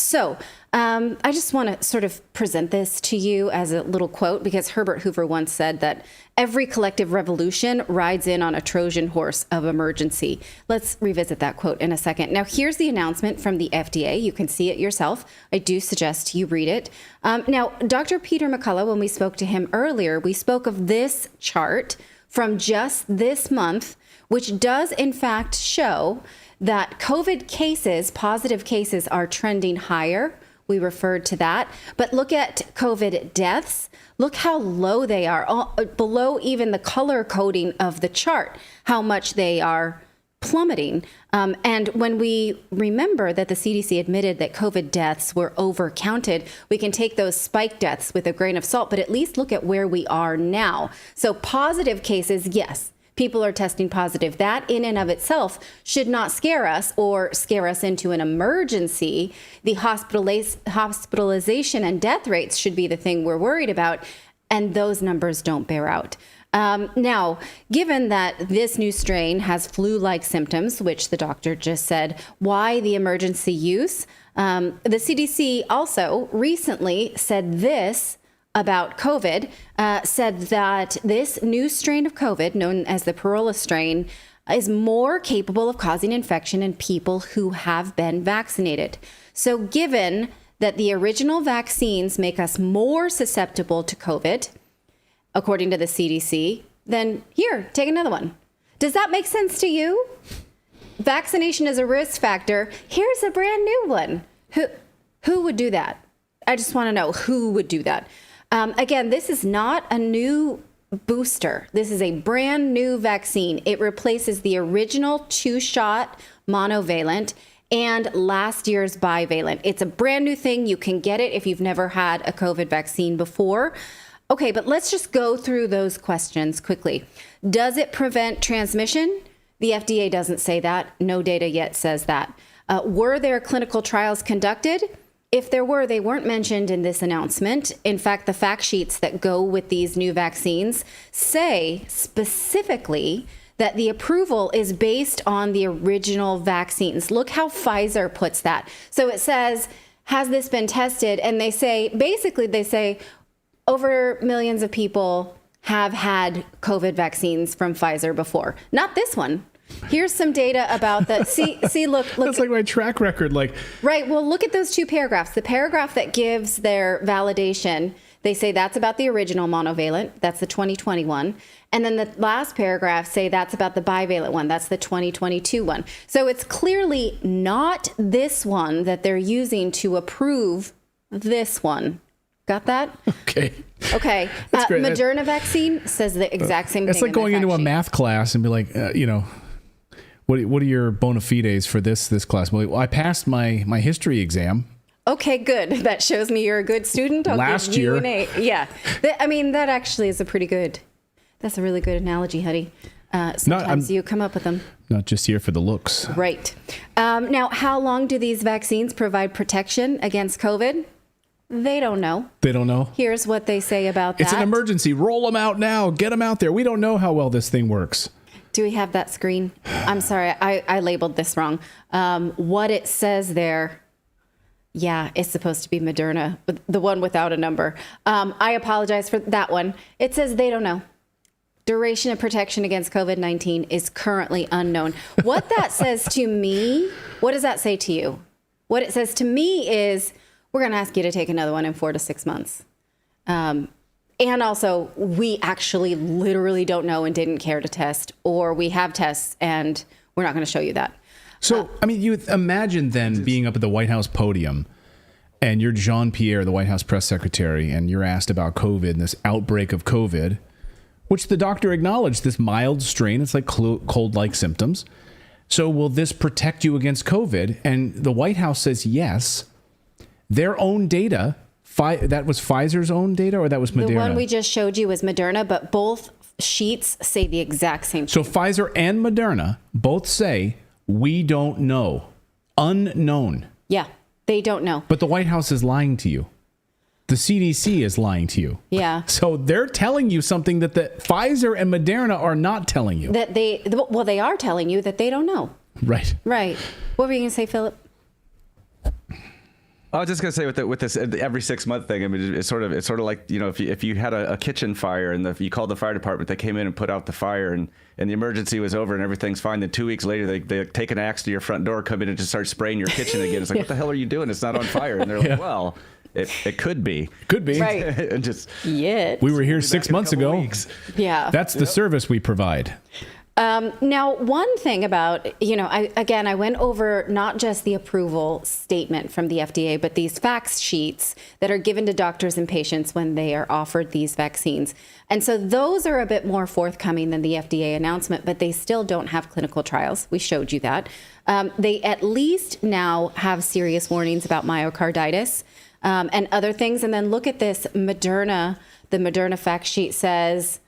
just want to sort of present this to you as a little quote because Herbert Hoover once said that every collective revolution rides in on a Trojan horse of emergency. Let's revisit that quote in a second. Now, here's the announcement from the FDA. You can see it yourself. I do suggest you read it. Now, Dr. Peter McCullough, when we spoke to him earlier, we spoke of this chart from just this month, which does in fact show that COVID cases, positive cases, are trending higher. We referred to that. But look at COVID deaths. Look how low they are, below even the color coding of the chart, how much they are plummeting. And when we remember that the CDC admitted that COVID deaths were overcounted, we can take those spike deaths with a grain of salt, but at least look at where we are now. So positive cases, yes. People are testing positive. That in and of itself should not scare us or scare us into an emergency. The hospitalization and death rates should be the thing we're worried about, and those numbers don't bear out. Now, given that this new strain has flu-like symptoms, which the doctor just said, why the emergency use? The CDC also recently said this about COVID, said that this new strain of COVID, known as the Parola strain, is more capable of causing infection in people who have been vaccinated. So given that the original vaccines make us more susceptible to COVID, according to the CDC, then here, take another one. Does that make sense to you? Vaccination is a risk factor. Here's a brand new one. Who would do that? I just want to know who would do that. Again, this is not a new booster. This is a brand new vaccine. It replaces the original 2-shot monovalent and last year's bivalent. It's a brand new thing. You can get it if you've never had a COVID vaccine before. Okay, but let's just go through those questions quickly. Does it prevent transmission? The FDA doesn't say that. No data yet says that. Were there clinical trials conducted? If there were, they weren't mentioned in this announcement. In fact, the fact sheets that go with these new vaccines say specifically that the approval is based on the original vaccines. Look how Pfizer puts that. So it says, has this been tested? And they say, basically, they say over millions of people have had COVID vaccines from Pfizer before. Not this one. Here's some data about the, look. That's like my track record. Right. Well, look at those two paragraphs. The paragraph that gives their validation, they say that's about the original monovalent. That's the 2021. And then the last paragraph say that's about the bivalent one. That's the 2022 one. So it's clearly not this one that they're using to approve this one. Got that? Okay. Okay. Moderna vaccine says the exact same thing. It's like going into a math class and be like, what are your bona fides for this class? Well, I passed my history exam. Okay, good. That shows me you're a good student. Last year. Yeah. That actually is that's a really good analogy, Huddy. Sometimes you come up with them. Not just here for the looks. Right. Now, how long do these vaccines provide protection against COVID? They don't know. They don't know? Here's what they say about that. It's an emergency. Roll them out now. Get them out there. We don't know how well this thing works. Do we have that screen? I'm sorry. I labeled this wrong. What it says there, yeah, it's supposed to be Moderna, the one without a number. I apologize for that one. It says they don't know. Duration of protection against COVID-19 is currently unknown. What that says to me, what does that say to you? What it says to me is, we're going to ask you to take another one in 4 to 6 months. And also, we actually literally don't know and didn't care to test, or we have tests and we're not going to show you that. So, you imagine then being up at the White House podium and you're Jean-Pierre, the White House press secretary, and you're asked about COVID and this outbreak of COVID, which the doctor acknowledged, this mild strain. It's like cold-like symptoms. So will this protect you against COVID? And the White House says yes. Their own data, that was Pfizer's own data, or that was Moderna? The one we just showed you was Moderna, but both sheets say the exact same thing. So Pfizer and Moderna both say, we don't know. Unknown. Yeah, they don't know. But the White House is lying to you. The CDC is lying to you. Yeah. So they're telling you something that the Pfizer and Moderna are not telling you. That they are telling you that they don't know. Right. Right. What were you going to say, Philip? I was just gonna say with this every 6 month thing. It's sort of like, if you had a kitchen fire and you called the fire department, they came in and put out the fire, and the emergency was over and everything's fine. Then 2 weeks later, they take an axe to your front door, come in and just start spraying your kitchen again. It's like, what the hell are you doing? It's not on fire. And they're like, well, it could be. Could be. Right. And just we were here 6 months ago. Yeah. That's the service we provide. Now, one thing about, I went over not just the approval statement from the FDA, but these fact sheets that are given to doctors and patients when they are offered these vaccines. And so those are a bit more forthcoming than the FDA announcement, but they still don't have clinical trials. We showed you that. They at least now have serious warnings about myocarditis and other things. And then look at this Moderna. The Moderna fact sheet says,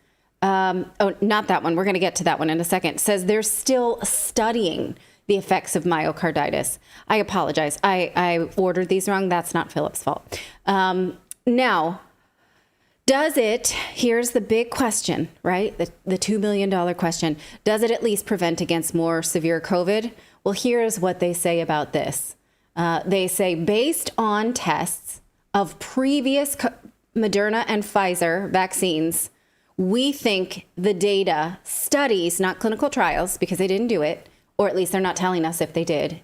not that one. We're going to get to that one in a second. It says they're still studying the effects of myocarditis. I apologize. I ordered these wrong. That's not Philip's fault. Now, here's the big question, right? The $2 million question. Does it at least prevent against more severe COVID? Well, here's what they say about this. They say, based on tests of previous Moderna and Pfizer vaccines, we think the data, studies, not clinical trials, because they didn't do it, or at least they're not telling us if they did,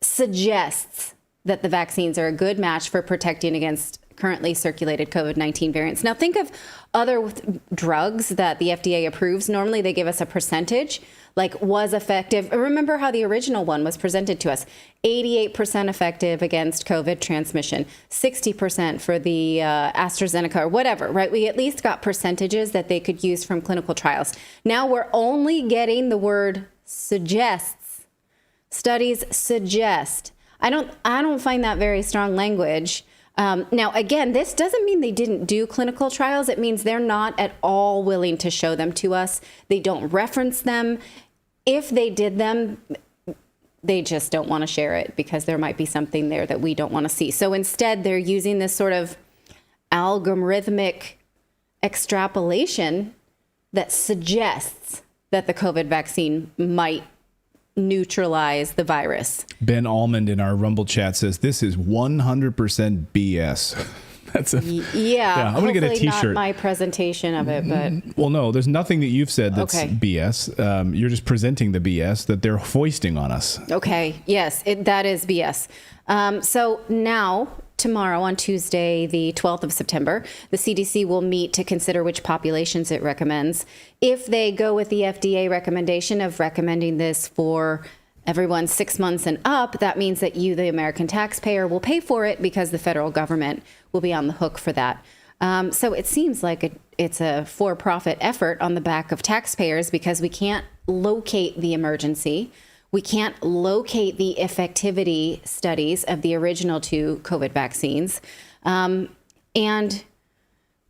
suggests that the vaccines are a good match for protecting against currently circulated COVID-19 variants. Now, think of other drugs that the FDA approves. Normally, they give us a percentage, like was effective. Remember how the original one was presented to us. 88% effective against COVID transmission, 60% for the AstraZeneca or whatever, right? We at least got percentages that they could use from clinical trials. Now we're only getting the word suggests. Studies suggest. I don't find that very strong language. Now, again, this doesn't mean they didn't do clinical trials. It means they're not at all willing to show them to us. They don't reference them. If they did them, they just don't want to share it because there might be something there that we don't want to see. So instead, they're using this sort of algorithmic extrapolation that suggests that the COVID vaccine might neutralize the virus. Ben Almond in our Rumble chat says this is 100% BS. That's a yeah. I'm gonna get a hopefully T-shirt. Not my presentation of it, but Well, no, there's nothing that you've said that's Okay. BS. You're just presenting the BS that they're foisting on us. okay, yes, that is BS. So now, tomorrow on Tuesday, the 12th of September, the CDC will meet to consider which populations it recommends. If they go with the FDA recommendation of recommending this for everyone 6 months and up, that means that you, the American taxpayer, will pay for it because the federal government will be on the hook for that. So it seems like it's a for-profit effort on the back of taxpayers because we can't locate the emergency. We can't locate the effectivity studies of the original 2 COVID vaccines. And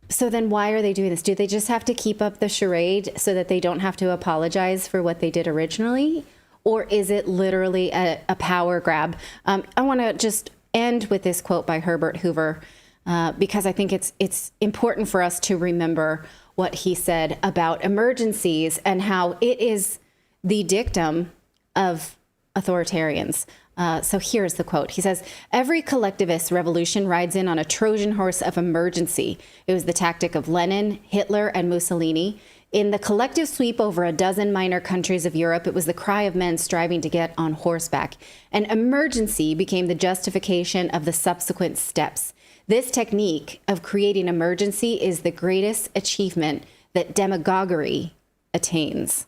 so then why are they doing this? Do they just have to keep up the charade so that they don't have to apologize for what they did originally? Or is it literally a power grab? I want to just end with this quote by Herbert Hoover because I think it's important for us to remember what he said about emergencies and how it is the dictum of authoritarians. So here's the quote. He says, "Every collectivist revolution rides in on a Trojan horse of emergency. It was the tactic of Lenin, Hitler, and Mussolini. In the collective sweep over a dozen minor countries of Europe, it was the cry of men striving to get on horseback. An emergency became the justification of the subsequent steps. This technique of creating emergency is the greatest achievement that demagoguery attains."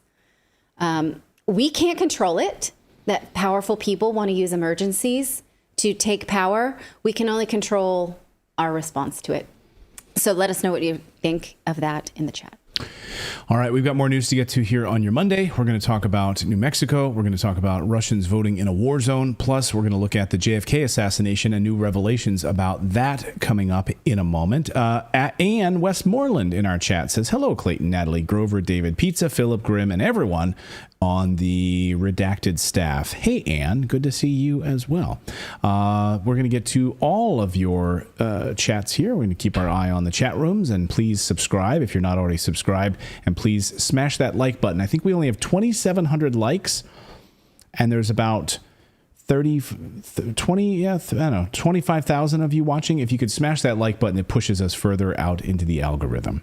We can't control it, that powerful people want to use emergencies to take power. We can only control our response to it. So let us know what you think of that in the chat. All right, we've got more news to get to here on your Monday. We're going to talk about New Mexico. We're going to talk about Russians voting in a war zone. Plus, we're going to look at the JFK assassination and new revelations about that coming up in a moment. Ann Westmoreland in our chat says, "Hello, Clayton, Natalie, Grover, David, Pizza, Philip, Grimm, and everyone on the Redacted staff." Hey, Ann, good to see you as well. We're going to get to all of your chats here. We're going to keep our eye on the chat rooms, and please subscribe if you're not already subscribed, and please smash that like button. I think we only have 2,700 likes, and there's about 25,000 of you watching. If you could smash that like button, it pushes us further out into the algorithm.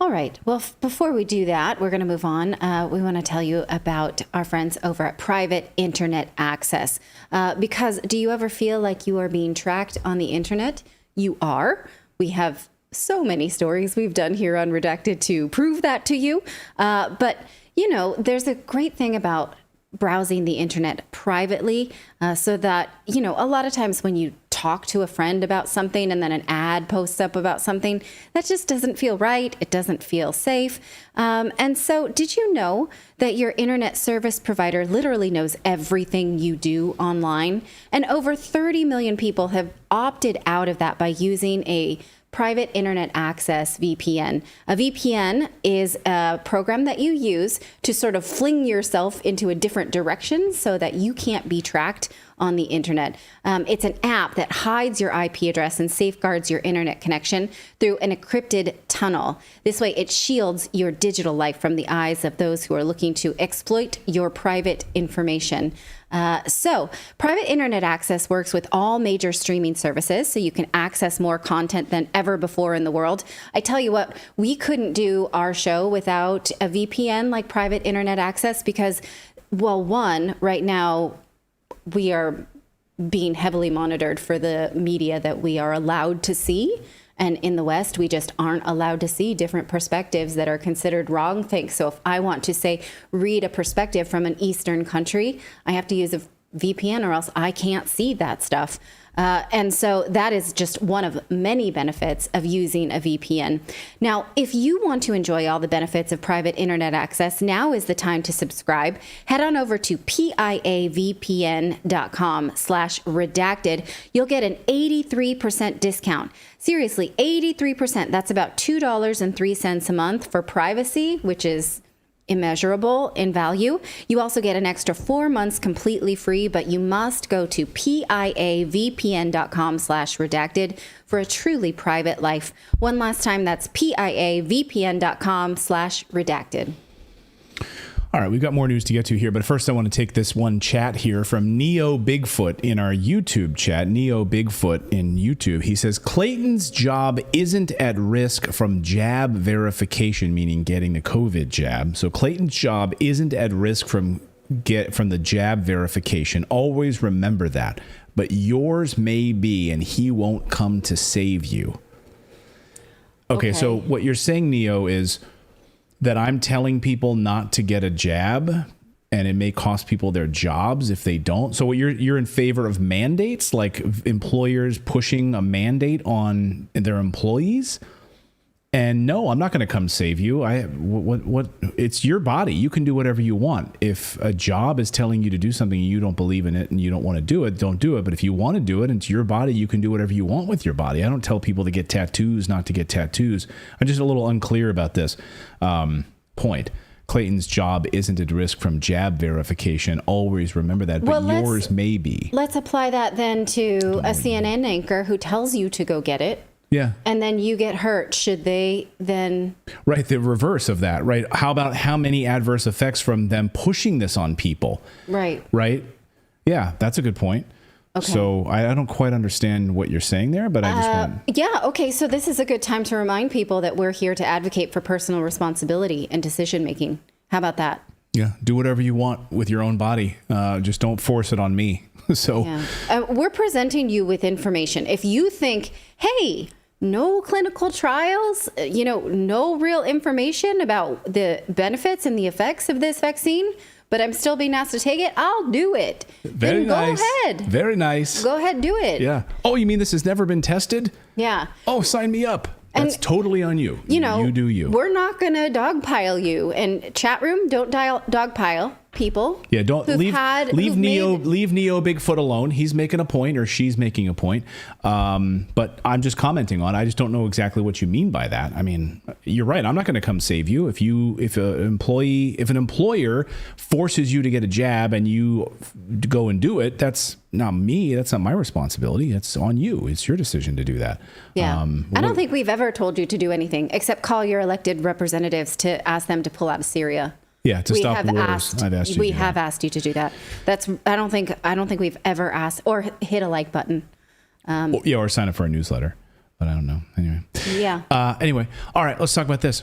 All right. Well, before we do that, we're going to move on. We want to tell you about our friends over at Private Internet Access. Because do you ever feel like you are being tracked on the internet? You are. We have so many stories we've done here on Redacted to prove that to you. But, you know, there's a great thing about browsing the internet privately so that, you know, a lot of times when you talk to a friend about something and then an ad posts up about something, that just doesn't feel right. It doesn't feel safe. And so did you know that your internet service provider literally knows everything you do online? And over 30 million people have opted out of that by using a Private Internet Access VPN. A VPN is a program that you use to sort of fling yourself into a different direction so that you can't be tracked on the internet. It's an app that hides your IP address and safeguards your internet connection through an encrypted tunnel. This way, it shields your digital life from the eyes of those who are looking to exploit your private information. So Private Internet Access works with all major streaming services, so you can access more content than ever before in the world. I tell you what, we couldn't do our show without a VPN like Private Internet Access because, well, one, right now we are being heavily monitored for the media that we are allowed to see. And in the West, we just aren't allowed to see different perspectives that are considered wrong things. So if I want to, say, read a perspective from an Eastern country, I have to use a VPN or else I can't see that stuff. And so that is just one of many benefits of using a VPN. Now, if you want to enjoy all the benefits of Private Internet Access, now is the time to subscribe. Head on over to piavpn.com/redacted. You'll get an 83% discount. Seriously, 83%. That's about $2.03 a month for privacy, which is immeasurable in value. You also get an extra 4 months completely free, but you must go to piavpn.com/redacted for a truly private life. One last time, that's piavpn.com/redacted. All right, we've got more news to get to here, but first I want to take this one chat here from Neo Bigfoot in our YouTube chat. Neo Bigfoot in YouTube. He says, Clayton's job isn't at risk from jab verification, meaning getting the COVID jab. So Clayton's job isn't at risk from the jab verification. Always remember that. But yours may be, and he won't come to save you. Okay, so what you're saying, Neo, is that I'm telling people not to get a jab, and it may cost people their jobs if they don't. So you're in favor of mandates, like employers pushing a mandate on their employees? And no, I'm not going to come save you. It's your body. You can do whatever you want. If a job is telling you to do something and you don't believe in it and you don't want to do it, don't do it. But if you want to do it and it's your body, you can do whatever you want with your body. I don't tell people to get tattoos, not to get tattoos. I'm just a little unclear about this point. Clayton's job isn't at risk from jab verification. Always remember that, but yours may be. Let's apply that then to a CNN anchor who tells you to go get it. Yeah. And then you get hurt. Should they then... Right, the reverse of that, right? How about how many adverse effects from them pushing this on people? Right. Right? Yeah, that's a good point. Okay. So I don't quite understand what you're saying there, but I just want... Yeah, okay, so this is a good time to remind people that we're here to advocate for personal responsibility and decision-making. How about that? Yeah, do whatever you want with your own body. Just don't force it on me. So yeah. We're presenting you with information. If you think, hey... no clinical trials, no real information about the benefits and the effects of this vaccine, but I'm still being asked to take it, I'll do it. Very nice. Go ahead. Very nice. Go ahead, do it. Yeah. Oh, you mean this has never been tested? Yeah. Oh, sign me up. That's totally on you. You do you. We're not going to dogpile you. And chat room, don't dogpile people. Yeah, don't leave Neo Bigfoot alone. He's making a point, or she's making a point. But I'm just commenting on. I just don't know exactly what you mean by that. I mean, you're right. I'm not going to come save you if an employer forces you to get a jab and you go and do it. That's not me. That's not my responsibility. It's on you. It's your decision to do that. Yeah. I don't think we've ever told you to do anything except call your elected representatives to ask them to pull out of Syria. Yeah, to stop wars. I've asked you. We have asked you to do that. I don't think we've ever asked or hit a like button. Or sign up for a newsletter. But I don't know. Anyway. Yeah. Anyway, all right. Let's talk about this.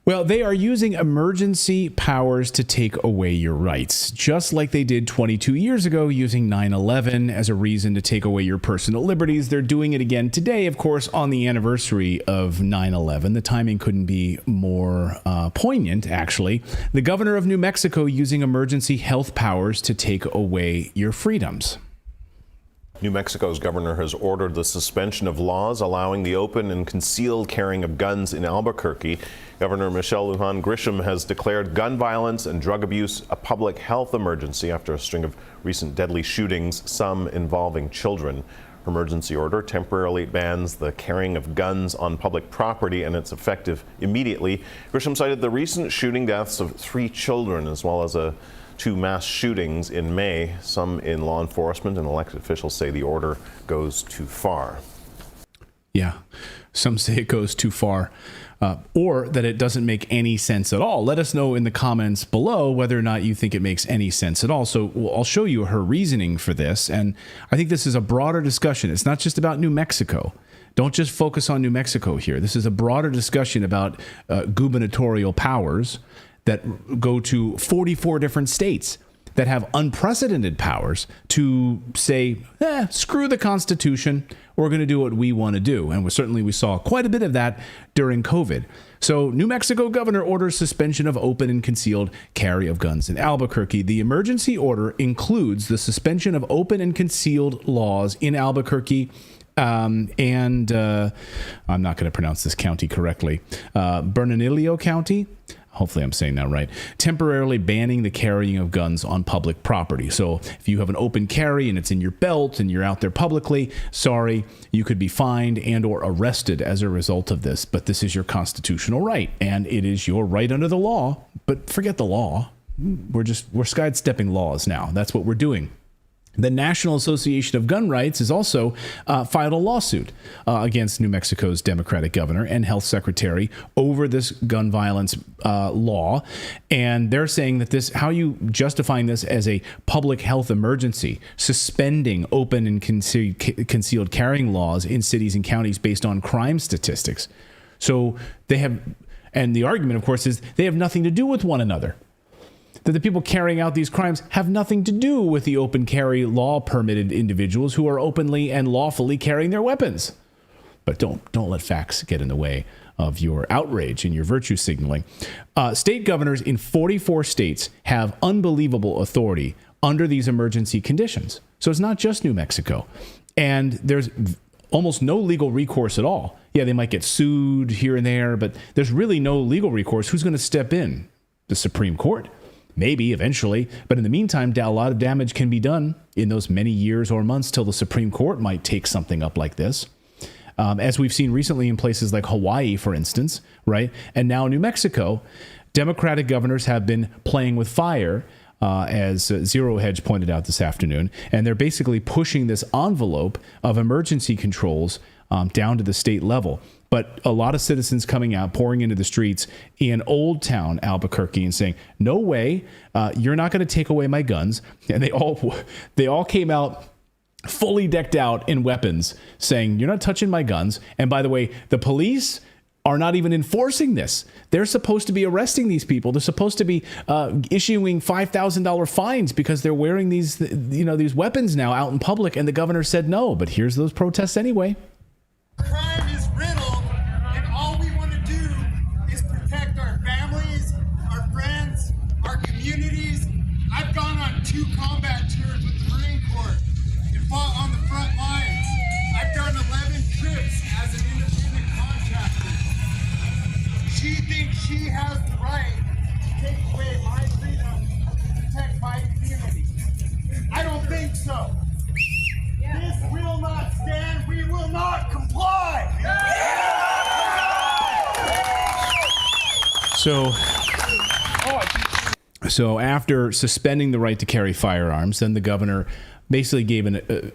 Well, they are using emergency powers to take away your rights, just like they did 22 years ago using 9/11 as a reason to take away your personal liberties. They're doing it again today, of course, on the anniversary of 9/11. The timing couldn't be more poignant, actually. The governor of New Mexico using emergency health powers to take away your freedoms. New Mexico's governor has ordered the suspension of laws allowing the open and concealed carrying of guns in Albuquerque. Governor Michelle Lujan Grisham has declared gun violence and drug abuse a public health emergency after a string of recent deadly shootings, some involving children. Her emergency order temporarily bans the carrying of guns on public property, and it's effective immediately. Grisham cited the recent shooting deaths of 3 children as well as 2 mass shootings in May. Some in law enforcement and elected officials say the order goes too far. Yeah, some say it goes too far, or that it doesn't make any sense at all. Let us know in the comments below whether or not you think it makes any sense at all. So I'll show you her reasoning for this, and I think this is a broader discussion. It's not just about New Mexico. Don't just focus on New Mexico here. This is a broader discussion about gubernatorial powers that go to 44 different states that have unprecedented powers to say, screw the Constitution, we're going to do what we want to do. And we saw quite a bit of that during COVID. So New Mexico governor orders suspension of open and concealed carry of guns in Albuquerque. The emergency order includes the suspension of open and concealed laws in Albuquerque and I'm not going to pronounce this county correctly, Bernalillo County. Hopefully I'm saying that right. Temporarily banning the carrying of guns on public property. So if you have an open carry and it's in your belt and you're out there publicly, sorry, you could be fined and or arrested as a result of this. But this is your constitutional right, and it is your right under the law. But forget the law. We're sidestepping laws now. That's what we're doing. The National Association of Gun Rights has also filed a lawsuit against New Mexico's Democratic governor and health secretary over this gun violence law. And they're saying that how are you justifying this as a public health emergency, suspending open and concealed carrying laws in cities and counties based on crime statistics. So they have, and the argument, of course, is they have nothing to do with one another. That the people carrying out these crimes have nothing to do with the open carry law permitted individuals who are openly and lawfully carrying their weapons. But don't let facts get in the way of your outrage and your virtue signaling. State governors in 44 states have unbelievable authority under these emergency conditions. So it's not just New Mexico. And there's almost no legal recourse at all. Yeah, they might get sued here and there, but there's really no legal recourse. Who's going to step in? The Supreme Court. Maybe eventually, but in the meantime, a lot of damage can be done in those many years or months till the Supreme Court might take something up like this. As we've seen recently in places like Hawaii, for instance, right? And now New Mexico, Democratic governors have been playing with fire, as Zero Hedge pointed out this afternoon, and they're basically pushing this envelope of emergency controls down to the state level. But a lot of citizens coming out, pouring into the streets in Old Town Albuquerque and saying, no way, you're not going to take away my guns. And they all came out fully decked out in weapons saying, you're not touching my guns. And by the way, the police are not even enforcing this. They're supposed to be arresting these people. They're supposed to be issuing $5,000 fines because they're wearing these weapons now out in public. And the governor said no, but here's those protests anyway. Crime is riddled, and all we want to do is protect our families, our friends, our communities. I've gone on 2 combat tours with the Marine Corps and fought on the front lines. I've done 11 trips as an independent contractor. She thinks she has the right to take away my freedom to protect my community. I don't think so. This will not stand. We will not comply. So after suspending the right to carry firearms, then the governor basically gave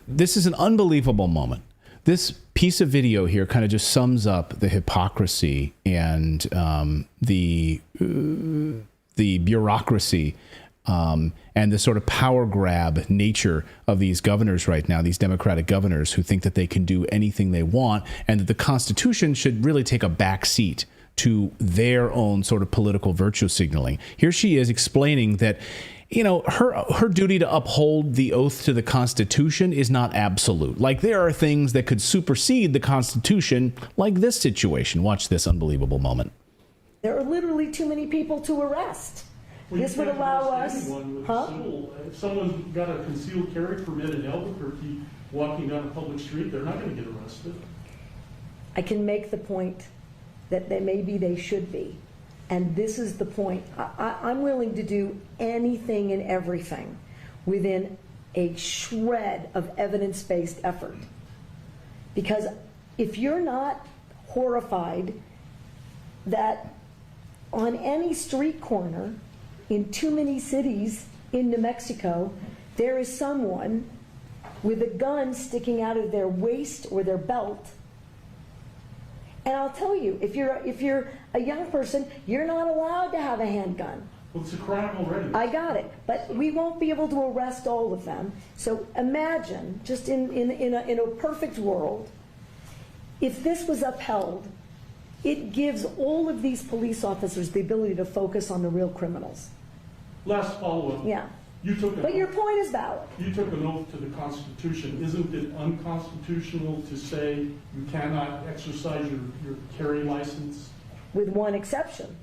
this is an unbelievable moment. This piece of video here kind of just sums up the hypocrisy and the bureaucracy and the sort of power grab nature of these governors right now, these Democratic governors who think that they can do anything they want and that the Constitution should really take a back seat to their own sort of political virtue signaling. Here she is explaining that, her duty to uphold the oath to the Constitution is not absolute. Like there are things that could supersede the Constitution, like this situation. Watch this unbelievable moment. There are literally too many people to arrest. Well, this would allow us, if someone's got a concealed carry permit in Albuquerque walking down a public street, they're not going to get arrested. I can make the point that they should be. And this is the point. I'm willing to do anything and everything within a shred of evidence-based effort. Because if you're not horrified that on any street corner in too many cities in New Mexico, there is someone with a gun sticking out of their waist or their belt. And I'll tell you, if you're a young person, you're not allowed to have a handgun. Well, it's a crime already. I got it, but we won't be able to arrest all of them. So imagine, just in a perfect world, if this was upheld, it gives all of these police officers the ability to focus on the real criminals. Last follow-up. Yeah. But your point is valid. You took an oath to the Constitution. Isn't it unconstitutional to say you cannot exercise your carry license? With one exception,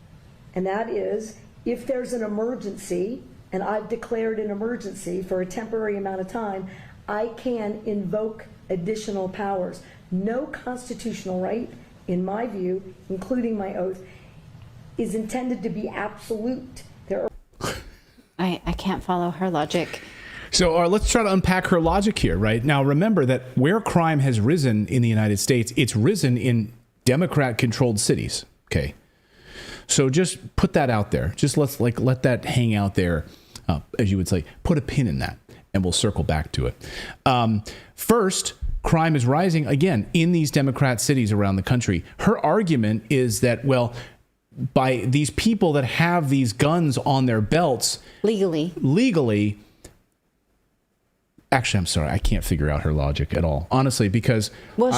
and that is if there's an emergency, and I've declared an emergency for a temporary amount of time, I can invoke additional powers. No constitutional right, in my view, including my oath, is intended to be absolute. I can't follow her logic. So let's try to unpack her logic here, right? Now, remember that where crime has risen in the United States, it's risen in Democrat-controlled cities, okay? So just put that out there. Just let that hang out there, as you would say. Put a pin in that. and we'll circle back to it. First, crime is rising again in these Democrat cities around the country. Her argument is that, well, by these people that have these guns on their belts legally. Actually, I'm sorry, I can't figure out her logic at all, honestly, because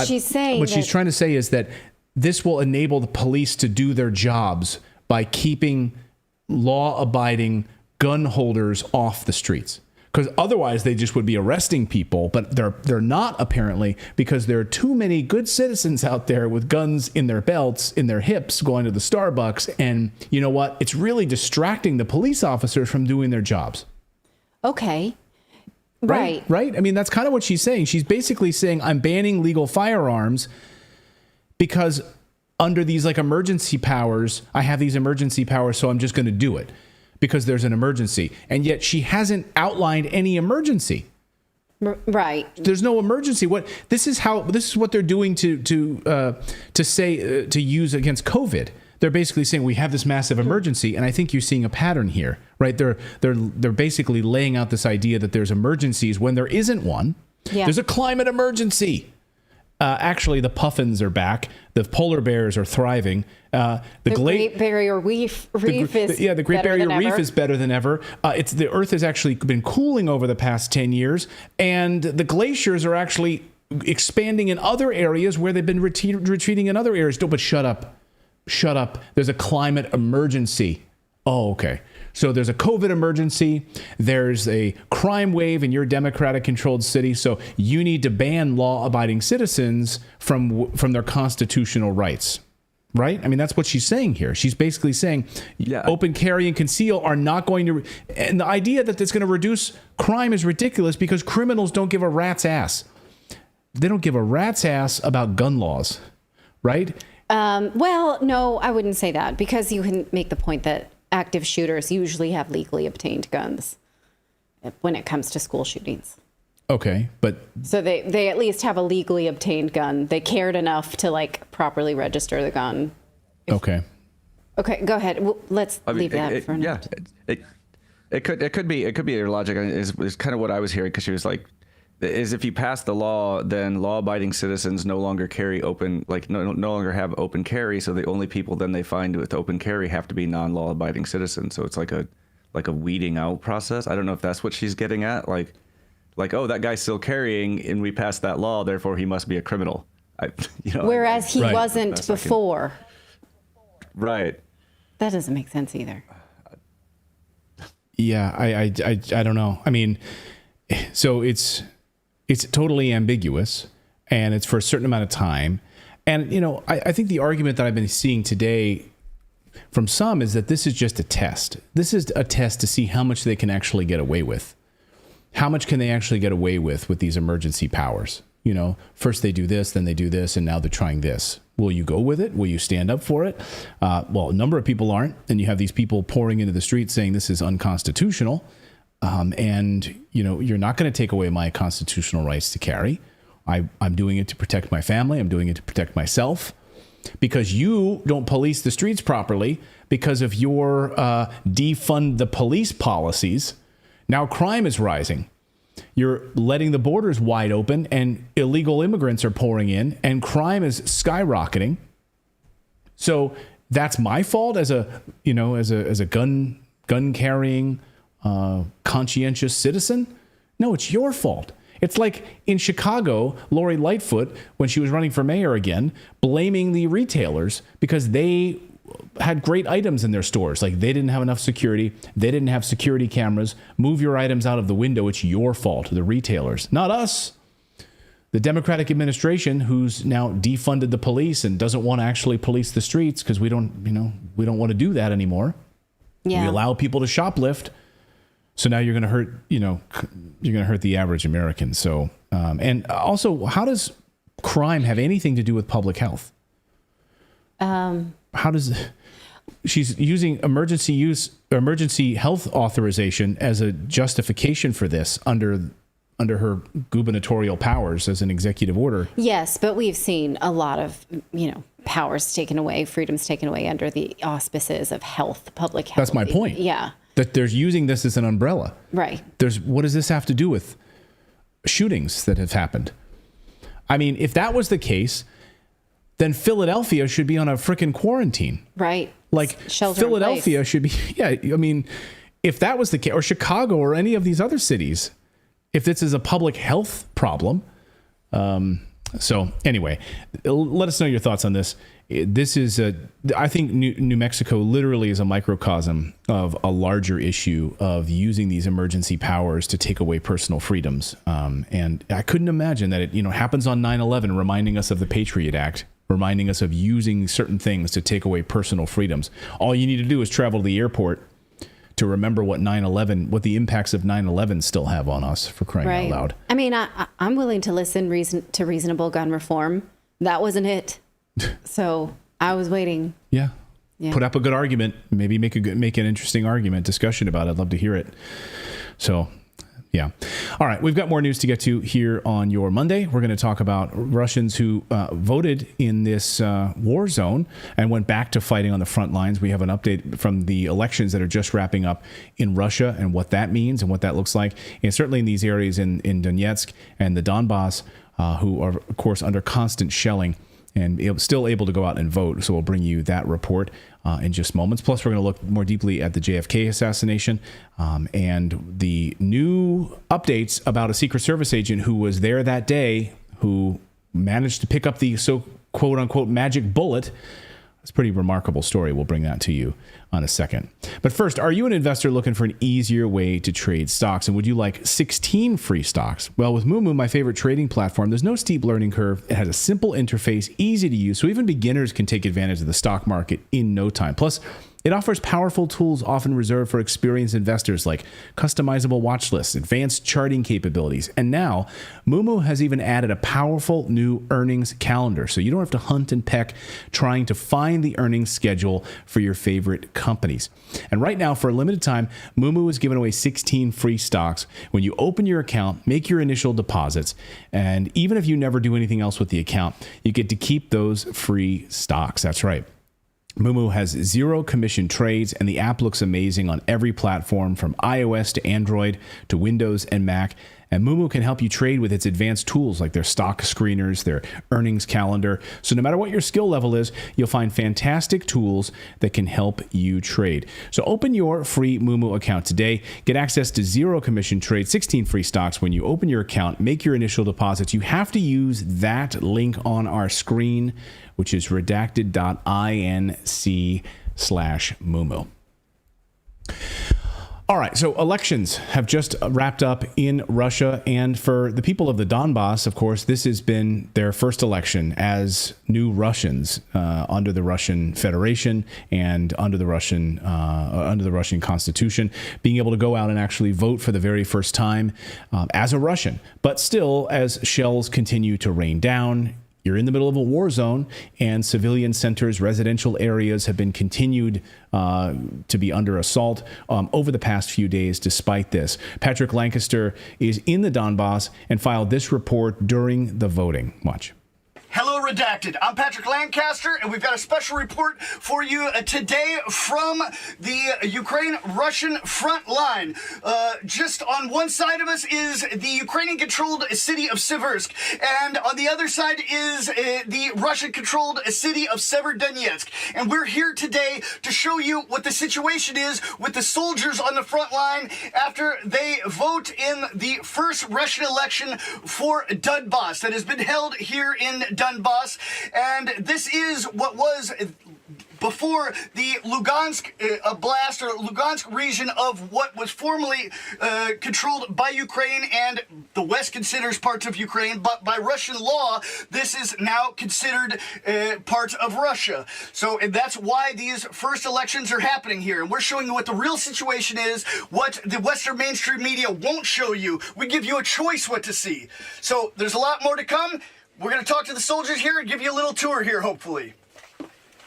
she's saying what she's trying to say is that this will enable the police to do their jobs by keeping law-abiding gun holders off the streets. Because otherwise they just would be arresting people, but they're not, apparently, because there are too many good citizens out there with guns in their belts, in their hips, going to the Starbucks. And you know what? It's really distracting the police officers from doing their jobs. Okay. Right. I mean, that's kind of what she's saying. She's basically saying, I'm banning legal firearms because under these like emergency powers, I have these emergency powers, so I'm just going to do it because there's an emergency. And yet she hasn't outlined any emergency. Right. There's no emergency. This is what they're doing to use against COVID. They're basically saying we have this massive emergency, and I think you're seeing a pattern here, right? They're basically laying out this idea that there's emergencies when there isn't one. Yeah. There's a climate emergency. Actually, the puffins are back. The polar bears are thriving. The Great Barrier Reef is the Great Barrier Reef ever. is better than ever. The Earth has actually been cooling over the past 10 years, and the glaciers are actually expanding in other areas where they've been retreating in other areas. But shut up. There's a climate emergency. Oh, okay. So there's a COVID emergency. There's a crime wave in your Democratic-controlled city. So you need to ban law-abiding citizens from their constitutional rights, right? I mean, that's what she's saying here. She's basically saying open carry and conceal are not going to... And the idea that it's going to reduce crime is ridiculous because criminals don't give a rat's ass. They don't give a rat's ass about gun laws, right? Well, no, I wouldn't say that because you can make the point that active shooters usually have legally obtained guns when it comes to school shootings. Okay, but... So they at least have a legally obtained gun. They cared enough to like properly register the gun. Okay, go ahead. Let's leave that for now. Yeah, it could be your logic is kind of what I was hearing because she was like, is if you pass the law, then law-abiding citizens no longer carry open, like no longer have open carry. So the only people then they find with open carry have to be non-law-abiding citizens. So it's like a weeding out process. I don't know if that's what she's getting at. Like, oh, that guy's still carrying, and we passed that law, therefore he must be a criminal. Whereas he wasn't before. Right. That doesn't make sense either. Yeah, I don't know. I mean, so it's totally ambiguous, and it's for a certain amount of time. And, I think the argument that I've been seeing today from some is that this is just a test. This is a test to see how much they can actually get away with. How much can they actually get away with these emergency powers? First they do this, then they do this, and now they're trying this. Will you go with it? Will you stand up for it? Well, a number of people aren't, and you have these people pouring into the streets saying this is unconstitutional. And you're not going to take away my constitutional rights to carry. I'm doing it to protect my family. I'm doing it to protect myself because you don't police the streets properly because of your defund the police policies. Now crime is rising. You're letting the borders wide open and illegal immigrants are pouring in and crime is skyrocketing. So that's my fault as a gun carrying conscientious citizen? No, it's your fault. It's like in Chicago, Lori Lightfoot, when she was running for mayor again, blaming the retailers because they had great items in their stores. Like they didn't have enough security. They didn't have security cameras. Move your items out of the window. It's your fault, the retailers, not us. The Democratic administration, who's now defunded the police and doesn't want to actually police the streets because we don't want to do that anymore. Yeah. We allow people to shoplift. So now you're going to hurt, the average American. So, and also, how does crime have anything to do with public health? She's using emergency health authorization as a justification for this under her gubernatorial powers as an executive order. Yes, but we've seen a lot of, powers taken away, freedoms taken away under the auspices of health, public health. That's my point. Yeah. that they're using this as an umbrella. Right. What does this have to do with shootings that have happened? I mean, if that was the case, then Philadelphia should be on a frickin' quarantine. Right. Like Shelter Philadelphia should be, yeah, I mean, if that was the case, or Chicago or any of these other cities, if this is a public health problem. So anyway, let us know your thoughts on this. This is I think New Mexico literally is a microcosm of a larger issue of using these emergency powers to take away personal freedoms. And I couldn't imagine that it, happens on 9/11, reminding us of the Patriot Act, reminding us of using certain things to take away personal freedoms. All you need to do is travel to the airport to remember what the impacts of 9/11 still have on us, for crying out loud. I mean, I'm willing to listen to reasonable gun reform. That wasn't it. So I was waiting. Yeah. Put up a good argument. Maybe make an interesting argument, discussion about it. I'd love to hear it. So, yeah. All right. We've got more news to get to here on your Monday. We're going to talk about Russians who voted in this war zone and went back to fighting on the front lines. We have an update from the elections that are just wrapping up in Russia and what that means and what that looks like. And certainly in these areas in Donetsk and the Donbass, who are, of course, under constant shelling and still able to go out and vote. So we'll bring you that report in just moments. Plus, we're going to look more deeply at the JFK assassination and the new updates about a Secret Service agent who was there that day, who managed to pick up the quote-unquote magic bullet. It's a pretty remarkable story. We'll bring that to you on a second. But first, are you an investor looking for an easier way to trade stocks? And would you like 16 free stocks? Well, with Moomoo, my favorite trading platform, there's no steep learning curve. It has a simple interface, easy to use, so even beginners can take advantage of the stock market in no time. Plus, it offers powerful tools often reserved for experienced investors like customizable watch lists, advanced charting capabilities, and now Moomoo has even added a powerful new earnings calendar, so you don't have to hunt and peck trying to find the earnings schedule for your favorite companies. And right now, for a limited time, Moomoo is giving away 16 free stocks when you open your account, make your initial deposits, and even if you never do anything else with the account, you get to keep those free stocks. That's right. Moomoo has zero commission trades, and the app looks amazing on every platform from iOS to Android to Windows and Mac. And Moomoo can help you trade with its advanced tools like their stock screeners, their earnings calendar. So no matter what your skill level is, you'll find fantastic tools that can help you trade. So open your free Moomoo account today. Get access to zero commission trade, 16 free stocks when you open your account, make your initial deposits. You have to use that link on our screen, which is redacted.inc/Moomoo. All right, so elections have just wrapped up in Russia, and for the people of the Donbass, of course, this has been their first election as new Russians under the Russian Federation and under the Russian Constitution, being able to go out and actually vote for the very first time as a Russian. But still, as shells continue to rain down, you're in the middle of a war zone, and civilian centers, residential areas have been continued to be under assault over the past few days despite this. Patrick Lancaster is in the Donbass and filed this report during the voting. Watch. Hello, Redacted. I'm Patrick Lancaster, and we've got a special report for you today from the Ukraine-Russian front line. Just on one side of us is the Ukrainian-controlled city of Siversk, and on the other side is the Russian-controlled city of Severodonetsk. And we're here today to show you what the situation is with the soldiers on the front line after they vote in the first Russian election for Donbass that has been held here in Donbass, and this is what was before the Lugansk Oblast or Lugansk region of what was formerly controlled by Ukraine, and the West considers parts of Ukraine, but by Russian law, this is now considered part of Russia. So and that's why these first elections are happening here, and we're showing you what the real situation is, what the Western mainstream media won't show you. We give you a choice what to see. So there's a lot more to come. We're going to talk to the soldiers here and give you a little tour here, hopefully.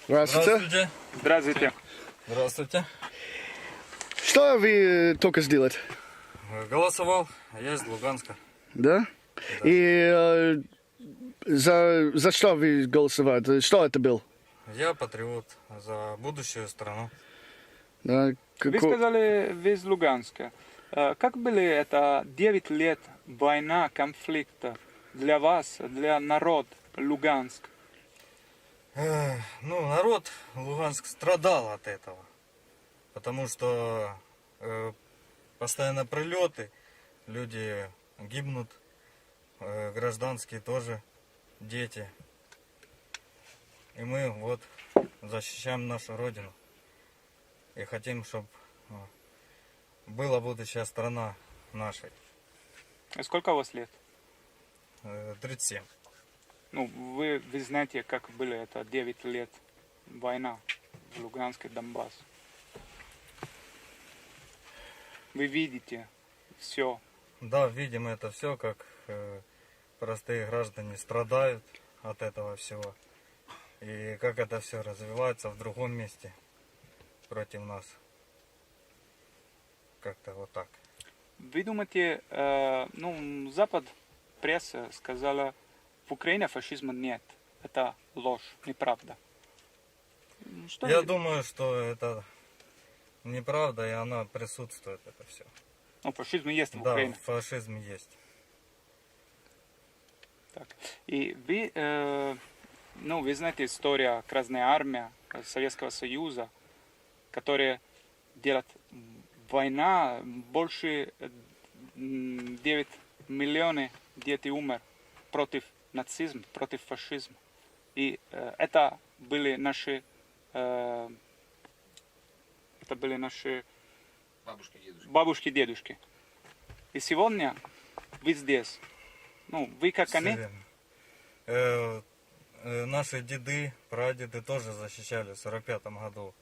Здравствуйте. Здравствуйте. Здравствуйте. Что вы только сделали? Голосовал, я из Луганска. Да? И за что вы голосовали? Что это был? Я патриот за будущую страну. Да, Вы сказали, вы из Луганска. Как были это 9 лет война, конфликта для вас, для народа Луганск? Ну, народ Луганск страдал от этого, потому что постоянно прилеты, люди гибнут, гражданские тоже, дети. И мы вот защищаем нашу родину и хотим, чтобы была будущая страна нашей. А сколько у вас лет? 37. Ну, вы знаете, как были это 9 лет война в Луганске, Донбасс. Вы видите все. Да, видим это все, как простые граждане страдают от этого всего. И как это все развивается в другом месте против нас. Как-то вот так. Вы думаете, ну, Запад, пресса сказала, в Украине фашизма нет. Это ложь, неправда. Что Я вы... думаю, что это неправда, и она присутствует, это все. Ну, фашизм есть в да, Украине. фашизм есть. Так. И вы, ну, вы знаете историю Красной Армии Советского Союза, которая делает война, больше 9 миллионов детей умер против нацизма, против фашизма. И это были наши бабушки, дедушки. И сегодня вы здесь. Ну, вы как они. Наши деды, прадеды тоже защищали в 1945 году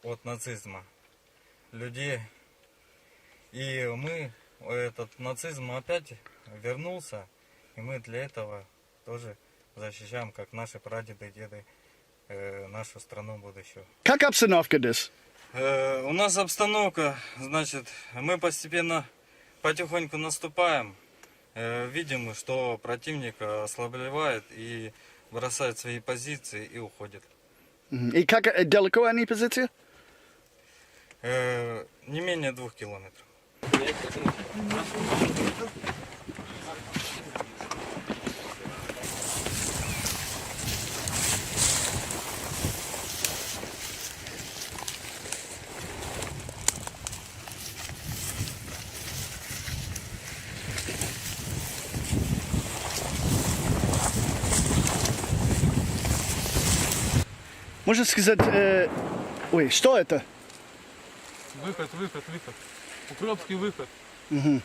от нацизма людей. И мы, этот нацизм опять вернулся, и мы для этого тоже защищаем, как наши прадеды и деды, нашу страну будущего. Как обстановка здесь? У нас обстановка, значит, мы постепенно, потихоньку наступаем. Видим, что противник ослабевает и бросает свои позиции и уходит. И как далеко они позиции? Не менее 2 километров. Можно сказать, ой, что это? Выход. Укропский выход. Угу.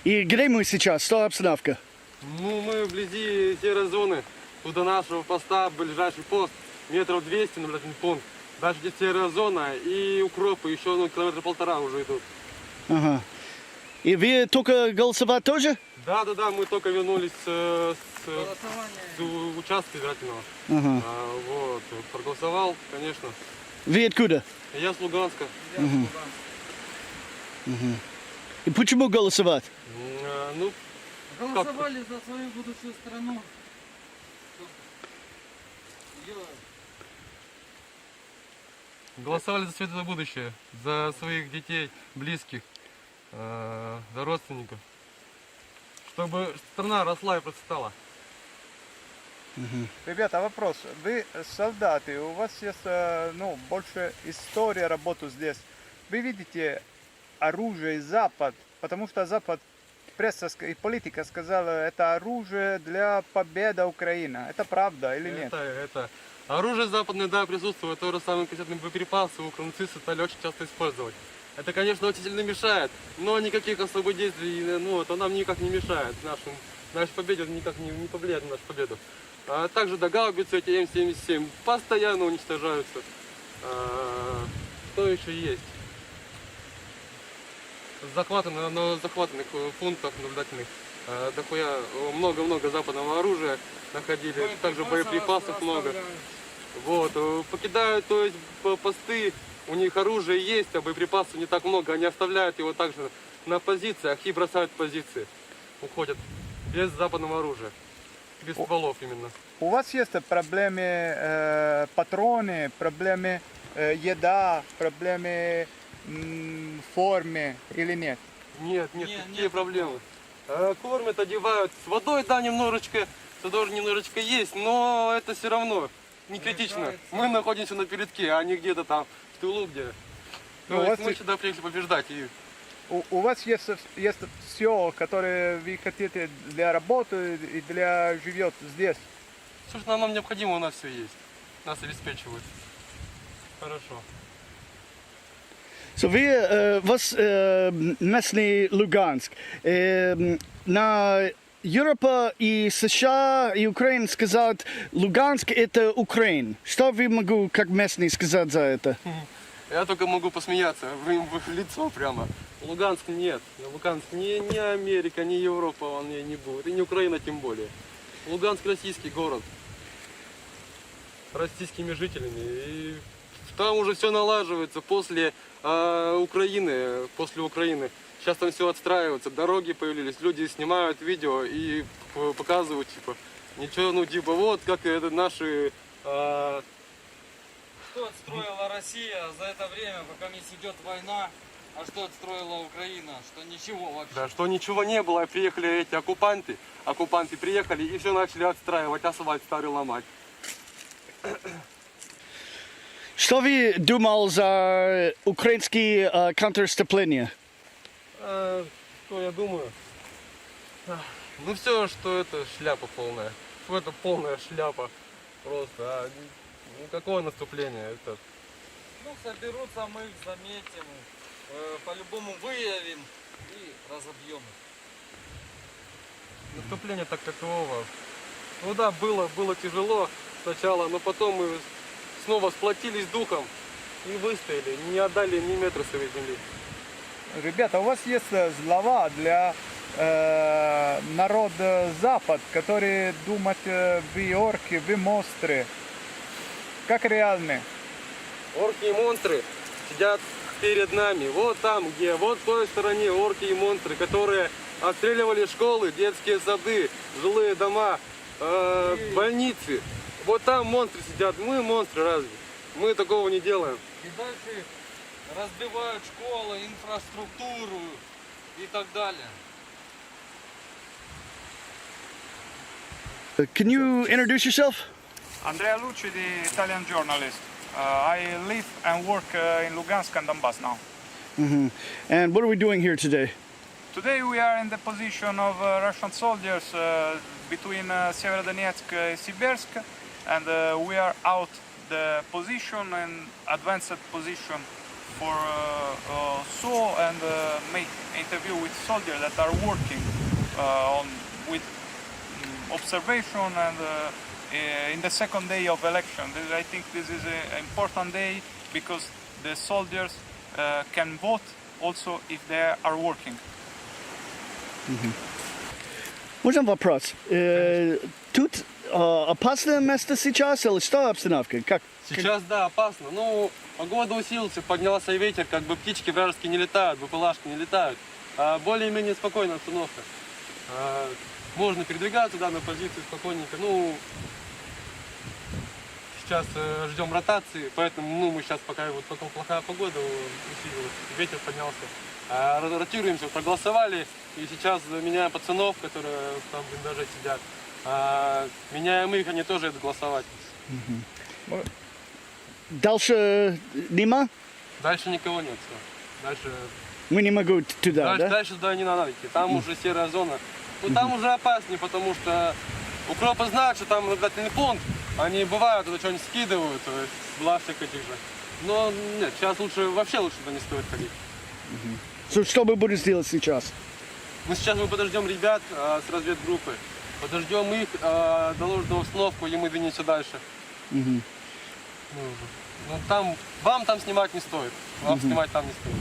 И где мы сейчас? Что обстановка? Ну, мы вблизи серой зоны. Тут до нашего поста ближайший пост. Метров 200 наблюдательный пункт. Дальше здесь серая зона и укропы. Еще километра 1,5 уже идут. Ага. И вы только голосовать тоже? Да, мы только вернулись с участка избирательного. Ага. Вот, проголосовал, конечно. Вы откуда? Я с Луганска. Угу. Угу. И почему голосовать? Ну, голосовали за свою будущую страну. Голосовали за светлое будущее, за своих детей, близких, за родственников. Чтобы страна росла и процветала. Ребята, вопрос. Вы солдаты, у вас есть больше история работы здесь. Вы видите оружие Запад, потому что Запад, пресса и политика сказала, это оружие для победы Украины. Это правда или нет? Это оружие западное, да, присутствует, то же самое кассетные боеприпасы, украинцы стали очень часто использовать. Это, конечно, очень сильно мешает, но никаких особых действий, это нам никак не мешает. Нашей победе никак не повлияет на нашу победу. А также гаубицы эти М-77 постоянно уничтожаются. Что еще есть? На захватанных пунктах наблюдательных дохуя много западного оружия находили, также боеприпасов много. Вот, покидают, то есть посты, у них оружие есть, а боеприпасов не так много, они оставляют его также на позициях и бросают позиции, уходят без западного оружия, без стволов именно. У вас есть проблемы патроны, проблемы еда, проблемы в форме или нет? Нет, какие проблемы? Кормят, одевают. С водой, да, немножечко есть, но это все равно не критично. Мы находимся на передке, а не где-то там в тылу, где. То есть мы сюда приехали побеждать. У вас есть все, которое вы хотите для работы и для живет здесь? Все, что нам необходимо, у нас все есть. Нас обеспечивают. Хорошо. Så вас местный Луганск. На Европа и США и Украина сказать, Луганск это Украина. Что вы могу как местный сказать за это? Я только могу посмеяться в лицо прямо. Луганск нет. Луганск не Америка, не Европа, он не будет. И не Украина тем более. Луганск российский город. Российскими жителями. И там уже все налаживается после Украины. Сейчас там все отстраивается, дороги появились, люди снимают видео и показывают, типа, ничего, ну, типа, вот как это наши... Что отстроила Россия за это время, пока не идет война? А что отстроила Украина? Что ничего вообще. Да, что ничего не было, приехали эти оккупанты. Оккупанты приехали и все начали отстраивать, асфальт старый ломать. Что вы думал за украинские контрступления? Что я думаю? Ну все, что это шляпа полная. Что это полная шляпа. Просто. Ну какое наступление? Это... Ну соберутся, мы их заметим, по-любому выявим и разобьем их. Наступление так такового. Ну да, было тяжело сначала, но потом мы снова сплотились духом и выстояли, не отдали ни метра своей земли. Ребята, у вас есть слова для народа Запад, которые думают, вы орки, вы монстры. Как реальны? Орки и монстры сидят перед нами. Вот там, где, вот в той стороне орки и монстры, которые обстреливали школы, детские сады, жилые дома, больницы. Вот там монстры сидят. Мы монстры разве? Мы такого не делаем. И дальше разбивают школы, инфраструктуру и так далее. Can you introduce yourself? Andrea Lucci, the Italian journalist. I live and work in Lugansk and Donbass now. And what are we doing here today? Today we are in the position of Russian soldiers between Severodonetsk and Sibersk, and we are out the position and advanced position for saw and make interview with soldiers that are working with observation and in the second day of election. I think this is an important day because the soldiers can vote also if they are working. Можно вопрос? Тут опасное место сейчас или что обстановка? Как? Сейчас, да, опасно. Ну, погода усилился, поднялся ветер, как бы птички вражеские не летают, БПЛАшки не летают. Более-менее спокойная обстановка. Можно передвигаться, да, на позиции спокойненько. Ну, сейчас ждем ротации, поэтому мы сейчас пока вот потом плохая погода усилилась, ветер поднялся. Ротируемся, проголосовали, и сейчас меняем пацанов, которые там в блиндаже сидят. Меняем их, они тоже идут голосовать. Дальше нема? Дальше никого нет. Все. Дальше... Мы не могу туда, да? Дальше туда не надо идти, там уже серая зона. Ну там уже опаснее, потому что укропы знают, что там наблюдательный пункт. Они бывают, туда что-нибудь скидывают, бластик этих же. Но нет, сейчас вообще лучше туда не стоит ходить. Что мы будем делать сейчас? Мы подождем ребят с разведгруппы. Подождем их, доложим установку, и мы двинемся дальше. Ну, там, вам там снимать не стоит. Вам снимать там не стоит.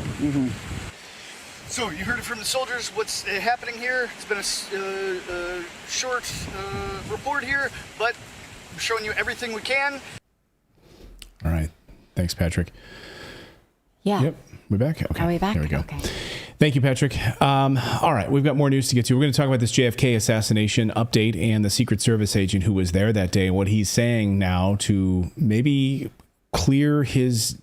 So, you heard it from the soldiers, what's happening here. It's been a short report here, but we're showing you everything we can. All right. Thanks, Patrick. Yeah. Yep. We back? Okay. Are we back? There we go. Okay. Thank you, Patrick. All right. We've got more news to get to. We're going to talk about this JFK assassination update and the Secret Service agent who was there that day and what he's saying now to maybe clear his,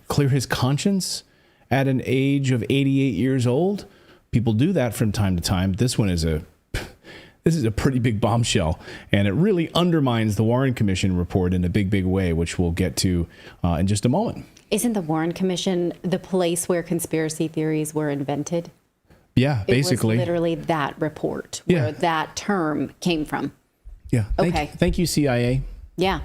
clear his conscience at an age of 88 years old. People do that from time to time. This is a pretty big bombshell, and it really undermines the Warren Commission report in a big, big way, which we'll get to in just a moment. Isn't the Warren Commission the place where conspiracy theories were invented? Yeah, basically. It was literally that report where that term came from. Yeah. Thank you, CIA. Yeah.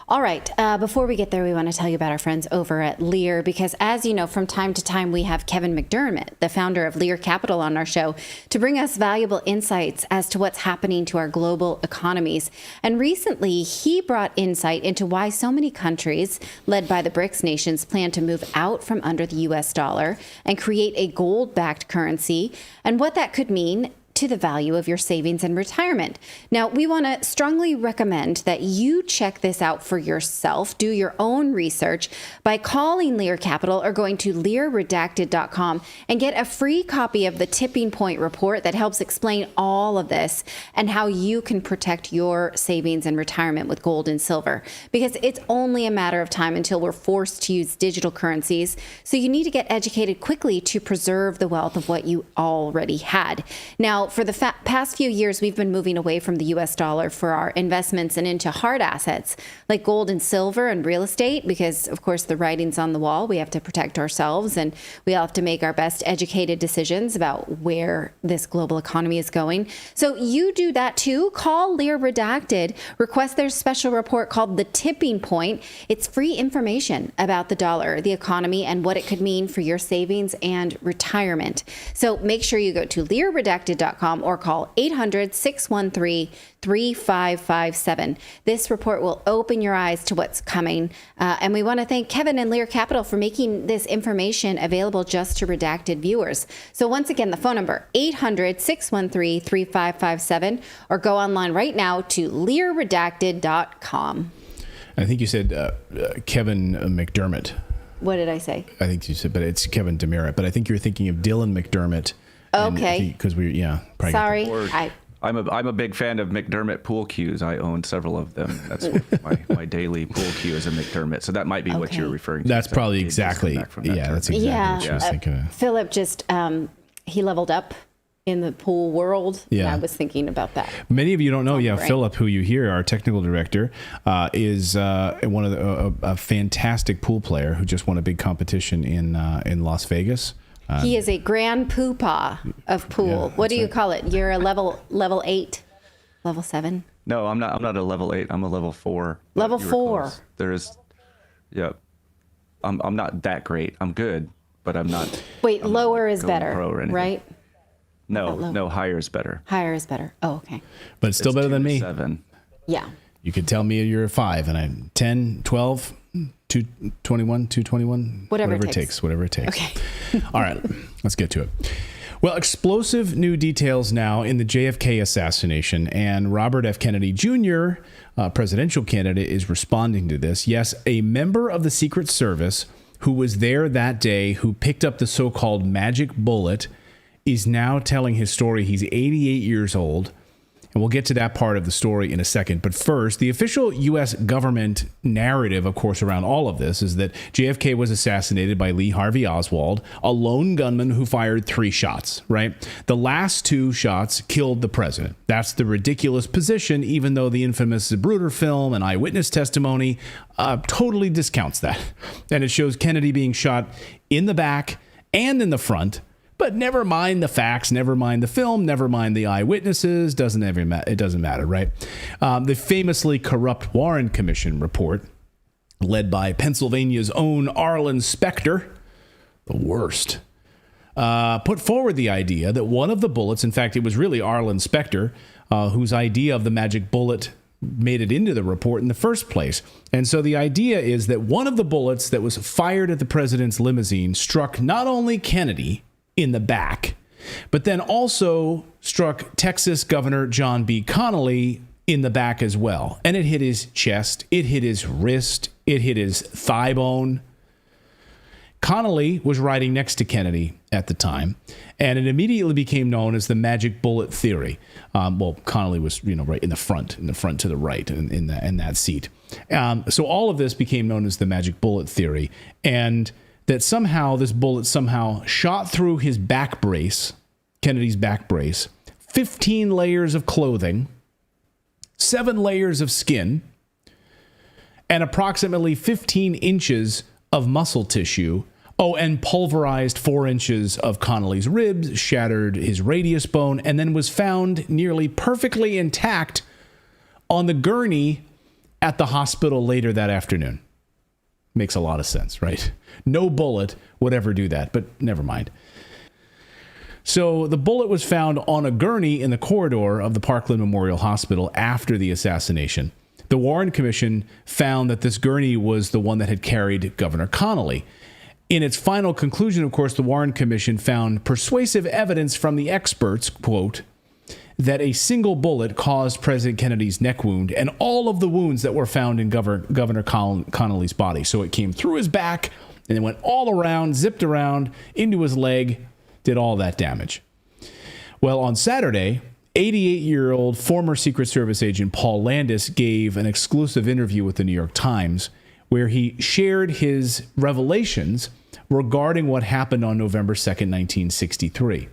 All right. Before we get there, we want to tell you about our friends over at Lear, because as you know, from time to time, we have Kevin McDermott, the founder of Lear Capital, on our show to bring us valuable insights as to what's happening to our global economies. And recently, he brought insight into why so many countries, led by the BRICS nations, plan to move out from under the U.S. dollar and create a gold-backed currency, and what that could mean to the value of your savings and retirement. Now, we want to strongly recommend that you check this out for yourself, do your own research by calling Lear Capital or going to LearRedacted.com and get a free copy of the Tipping Point report that helps explain all of this and how you can protect your savings and retirement with gold and silver, because it's only a matter of time until we're forced to use digital currencies. So you need to get educated quickly to preserve the wealth of what you already had. Now, for the past few years, we've been moving away from the U.S. dollar for our investments and into hard assets like gold and silver and real estate, because, of course, the writing's on the wall. We have to protect ourselves, and we all have to make our best educated decisions about where this global economy is going. So you do that, too. Call Lear Redacted. Request their special report called The Tipping Point. It's free information about the dollar, the economy, and what it could mean for your savings and retirement. So make sure you go to LearRedacted.com or call 800-613-3557. This report will open your eyes to what's coming. And we want to thank Kevin and Lear Capital for making this information available just to Redacted viewers. So once again, the phone number, 800-613-3557, or go online right now to LearRedacted.com. I think you said Kevin McDermott. What did I say? I think you said, but it's Kevin Demerritt. But I think you're thinking of Dylan McDermott. Okay. Because probably. Sorry. I'm a big fan of McDermott pool cues. I own several of them. That's my daily pool cue is a McDermott. So that might be what you're referring to. That's probably exactly. That's exactly what I was thinking of. Philip just he leveled up in the pool world. Yeah. And I was thinking about that. Many of you don't know. Philip, who you hear, our technical director, is one of a fantastic pool player who just won a big competition in Las Vegas. He is a grand poopah of pool. Yeah, what do you call it? You're a level 8, level 7? No, I'm not a level 8. I'm a level 4. Level 4. There's, I'm not that great. I'm good, but I'm not. Wait, lower is better, right? No, higher is better. Higher is better. Oh, okay. But it's still better than me. 7. Yeah. You could tell me you're a 5, and I'm 10, 12, 221, 221. Whatever it takes. Whatever it takes. Okay. All right, let's get to it. Well, explosive new details now in the JFK assassination, and Robert F. Kennedy Jr., presidential candidate, is responding to this. Yes, a member of the Secret Service who was there that day, who picked up the so-called magic bullet, is now telling his story. He's 88 years old. And we'll get to that part of the story in a second. But first, the official U.S. government narrative, of course, around all of this is that JFK was assassinated by Lee Harvey Oswald, a lone gunman who fired 3 shots, right? The last 2 shots killed the president. That's the ridiculous position, even though the infamous Zapruder film and eyewitness testimony totally discounts that. And it shows Kennedy being shot in the back and in the front. But never mind the facts, never mind the film, never mind the eyewitnesses. It doesn't matter, right? The famously corrupt Warren Commission report, led by Pennsylvania's own Arlen Specter, the worst, put forward the idea that one of the bullets, in fact, it was really Arlen Specter, whose idea of the magic bullet made it into the report in the first place. And so the idea is that one of the bullets that was fired at the president's limousine struck not only Kennedy in the back, but then also struck Texas Governor John B. Connally in the back as well. And it hit his chest, it hit his wrist, it hit his thigh bone. Connolly was riding next to Kennedy at the time, and it immediately became known as the magic bullet theory. Well, Connolly was, right in the front to the right in that seat. So all of this became known as the magic bullet theory, and that somehow this bullet shot through his back brace, Kennedy's back brace, 15 layers of clothing, 7 layers of skin, and approximately 15 inches of muscle tissue. Oh, and pulverized 4 inches of Connolly's ribs, shattered his radius bone, and then was found nearly perfectly intact on the gurney at the hospital later that afternoon. Makes a lot of sense, right? No bullet would ever do that, but never mind. So the bullet was found on a gurney in the corridor of the Parkland Memorial Hospital after the assassination. The Warren Commission found that this gurney was the one that had carried Governor Connolly. In its final conclusion, of course, the Warren Commission found persuasive evidence from the experts, quote, that a single bullet caused President Kennedy's neck wound and all of the wounds that were found in Governor Connolly's body. So it came through his back and it went all around, zipped around into his leg, did all that damage. Well, on Saturday, 88-year-old former Secret Service agent Paul Landis gave an exclusive interview with the New York Times where he shared his revelations regarding what happened on November 2nd, 1963.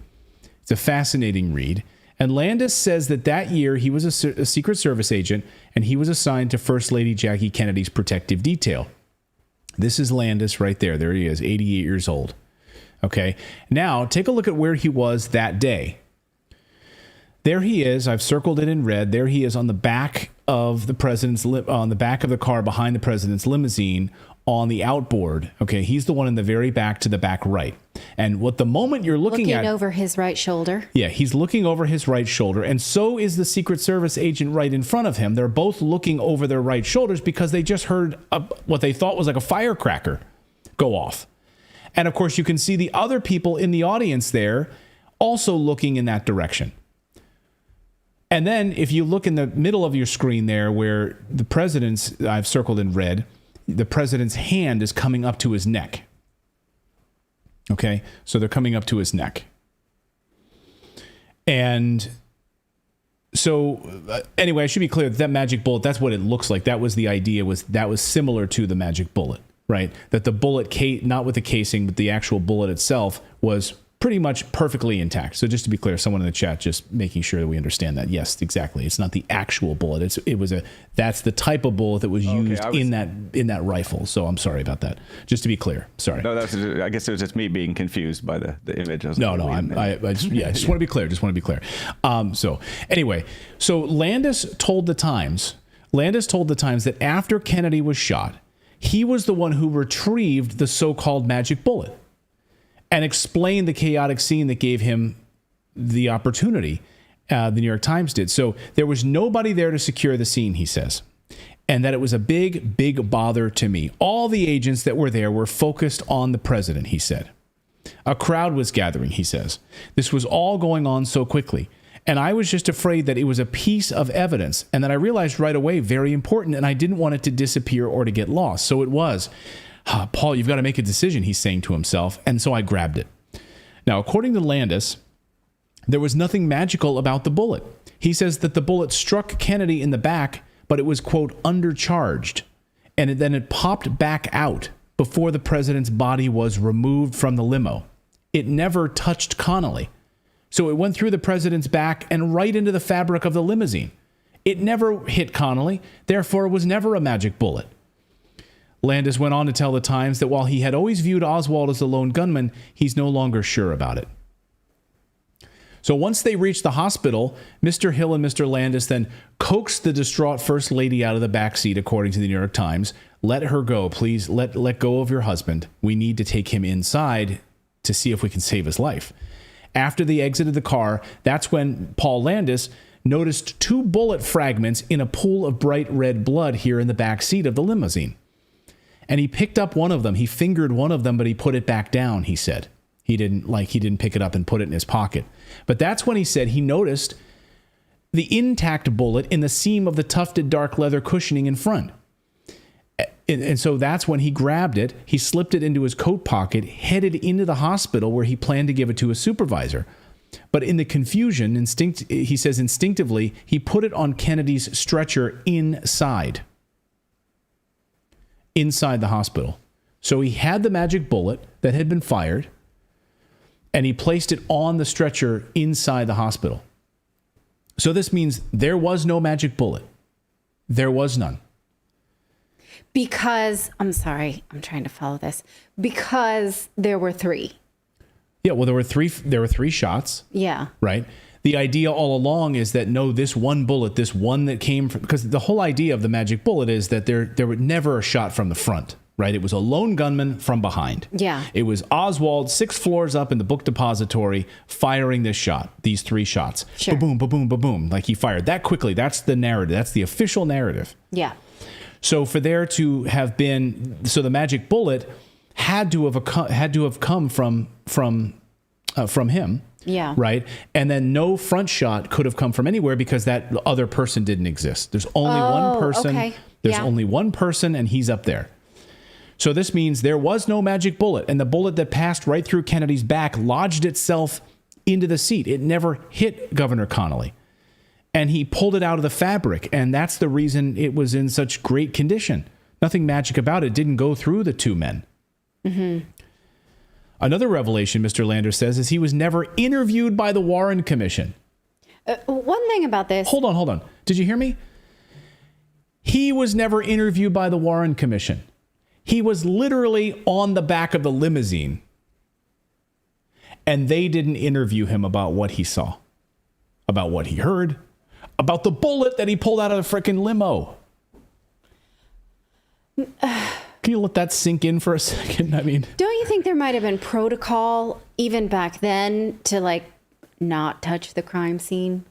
It's a fascinating read. And Landis says that year he was a Secret Service agent and he was assigned to First Lady Jackie Kennedy's protective detail. This is Landis right there. There he is, 88 years old. Okay. Now, take a look at where he was that day. There he is. I've circled it in red. There he is on the back of the president's on the back of the car behind the president's limousine on the outboard. Okay, he's the one in the very back to the back right. And what the moment you're looking at over his right shoulder. Yeah, he's looking over his right shoulder, and so is the Secret Service agent right in front of him. They're both looking over their right shoulders because they just heard what they thought was like a firecracker go off. And of course, you can see the other people in the audience there also looking in that direction. And then if you look in the middle of your screen there where the president's, I've circled in red, the president's hand is coming up to his neck. Okay, so they're coming up to his neck. And so anyway, I should be clear that magic bullet, that's what it looks like. That was the idea, that was similar to the magic bullet, right? That the bullet, not with the casing, but the actual bullet itself was pretty much perfectly intact. So just to be clear, someone in the chat just making sure that we understand that. Yes, exactly. It's not the actual bullet. That's the type of bullet that was used in that rifle. So I'm sorry about that. Just to be clear. Sorry. No, I guess it was just me being confused by the image. I just want to be clear. So anyway, so Landis told the Times that after Kennedy was shot, he was the one who retrieved the so-called magic bullet and explained the chaotic scene that gave him the opportunity. The New York Times did. So there was nobody there to secure the scene, he says, and that it was a big, big bother to me. All the agents that were there were focused on the president, he said. A crowd was gathering, he says. This was all going on so quickly. And I was just afraid that it was a piece of evidence and that I realized right away, very important, and I didn't want it to disappear or to get lost. So it was. Paul, you've got to make a decision, he's saying to himself, and so I grabbed it. Now, according to Landis, there was nothing magical about the bullet. He says that the bullet struck Kennedy in the back, but it was, quote, undercharged, and then it popped back out before the president's body was removed from the limo. It never touched Connolly. So it went through the president's back and right into the fabric of the limousine. It never hit Connolly, therefore it was never a magic bullet. Landis went on to tell the Times that while he had always viewed Oswald as the lone gunman, he's no longer sure about it. So once they reached the hospital, Mr. Hill and Mr. Landis then coaxed the distraught First Lady out of the back seat, according to the New York Times. Let her go, please. Let go of your husband. We need to take him inside to see if we can save his life. After they exited the car, that's when Paul Landis noticed 2 bullet fragments in a pool of bright red blood here in the back seat of the limousine. And he picked up one of them. He fingered one of them, but he put it back down, he said. He didn't pick it up and put it in his pocket. But that's when he said he noticed the intact bullet in the seam of the tufted dark leather cushioning in front. And so that's when he grabbed it. He slipped it into his coat pocket, headed into the hospital where he planned to give it to his supervisor. But in the confusion, he says instinctively, he put it on Kennedy's stretcher inside the hospital. So he had the magic bullet that had been fired, and he placed it on the stretcher inside the hospital. So this means there was no magic bullet. There was none. Because, I'm sorry, I'm trying to follow this. Because there were 3. Yeah, well, there were three shots. Yeah. Right? The idea all along is that, no, this one bullet, this one that came from... Because the whole idea of the magic bullet is that there was never a shot from the front, right? It was a lone gunman from behind. Yeah. It was Oswald 6 floors up in the book depository firing this shot, these 3 shots. Sure. Ba-boom, ba-boom, ba-boom. Like he fired that quickly. That's the narrative. That's the official narrative. Yeah. So for there to have been... So the magic bullet had to have come from him. Yeah. Right. And then no front shot could have come from anywhere because that other person didn't exist. There's only one person. Okay. There's only one person, and he's up there. So this means there was no magic bullet, and the bullet that passed right through Kennedy's back lodged itself into the seat. It never hit Governor Connolly. And he pulled it out of the fabric, and that's the reason it was in such great condition. Nothing magic about it. It didn't go through the 2 men. Mm-hmm. Another revelation, Mr. Lander says, is he was never interviewed by the Warren Commission. One thing about this... Hold on. Did you hear me? He was never interviewed by the Warren Commission. He was literally on the back of the limousine. And they didn't interview him about what he saw, about what he heard, about the bullet that he pulled out of the frickin' limo. Can you let that sink in for a second? I mean, don't you think there might have been protocol even back then to like not touch the crime scene,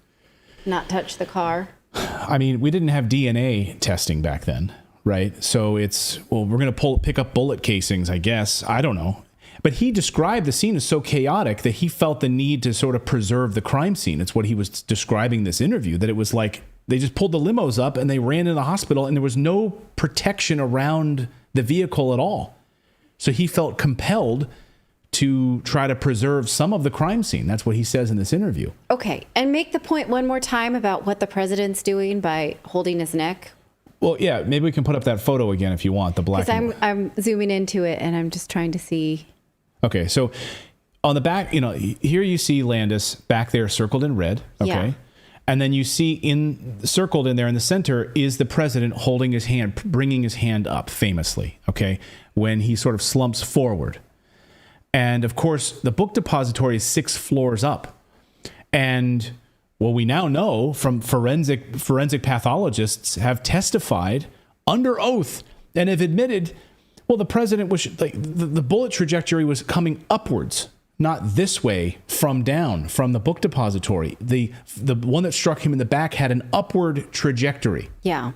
not touch the car? I mean, we didn't have DNA testing back then, right? So it's, well, we're going to pick up bullet casings, I guess. I don't know. But he described the scene as so chaotic that he felt the need to sort of preserve the crime scene. It's what he was describing this interview, that it was like they just pulled the limos up and they ran into the hospital and there was no protection around the vehicle at all. So he felt compelled to try to preserve some of the crime scene. That's what he says in this interview. Okay, and make the point one more time about what the president's doing by holding his neck. Well, yeah, maybe we can put up that photo again if you want, the black. Because I'm zooming into it and I'm just trying to see. Okay, so on the back, here you see Landis back there circled in red. Okay. Yeah. And then you see circled in there in the center is the president holding his hand, bringing his hand up famously, okay, when he sort of slumps forward. And of course, the book depository is 6 floors up. And well, we now know from forensic pathologists have testified under oath and have admitted, well, the president was like the bullet trajectory was coming upwards, not this way from down from the book depository. The one that struck him in the back had an upward trajectory. Yeah.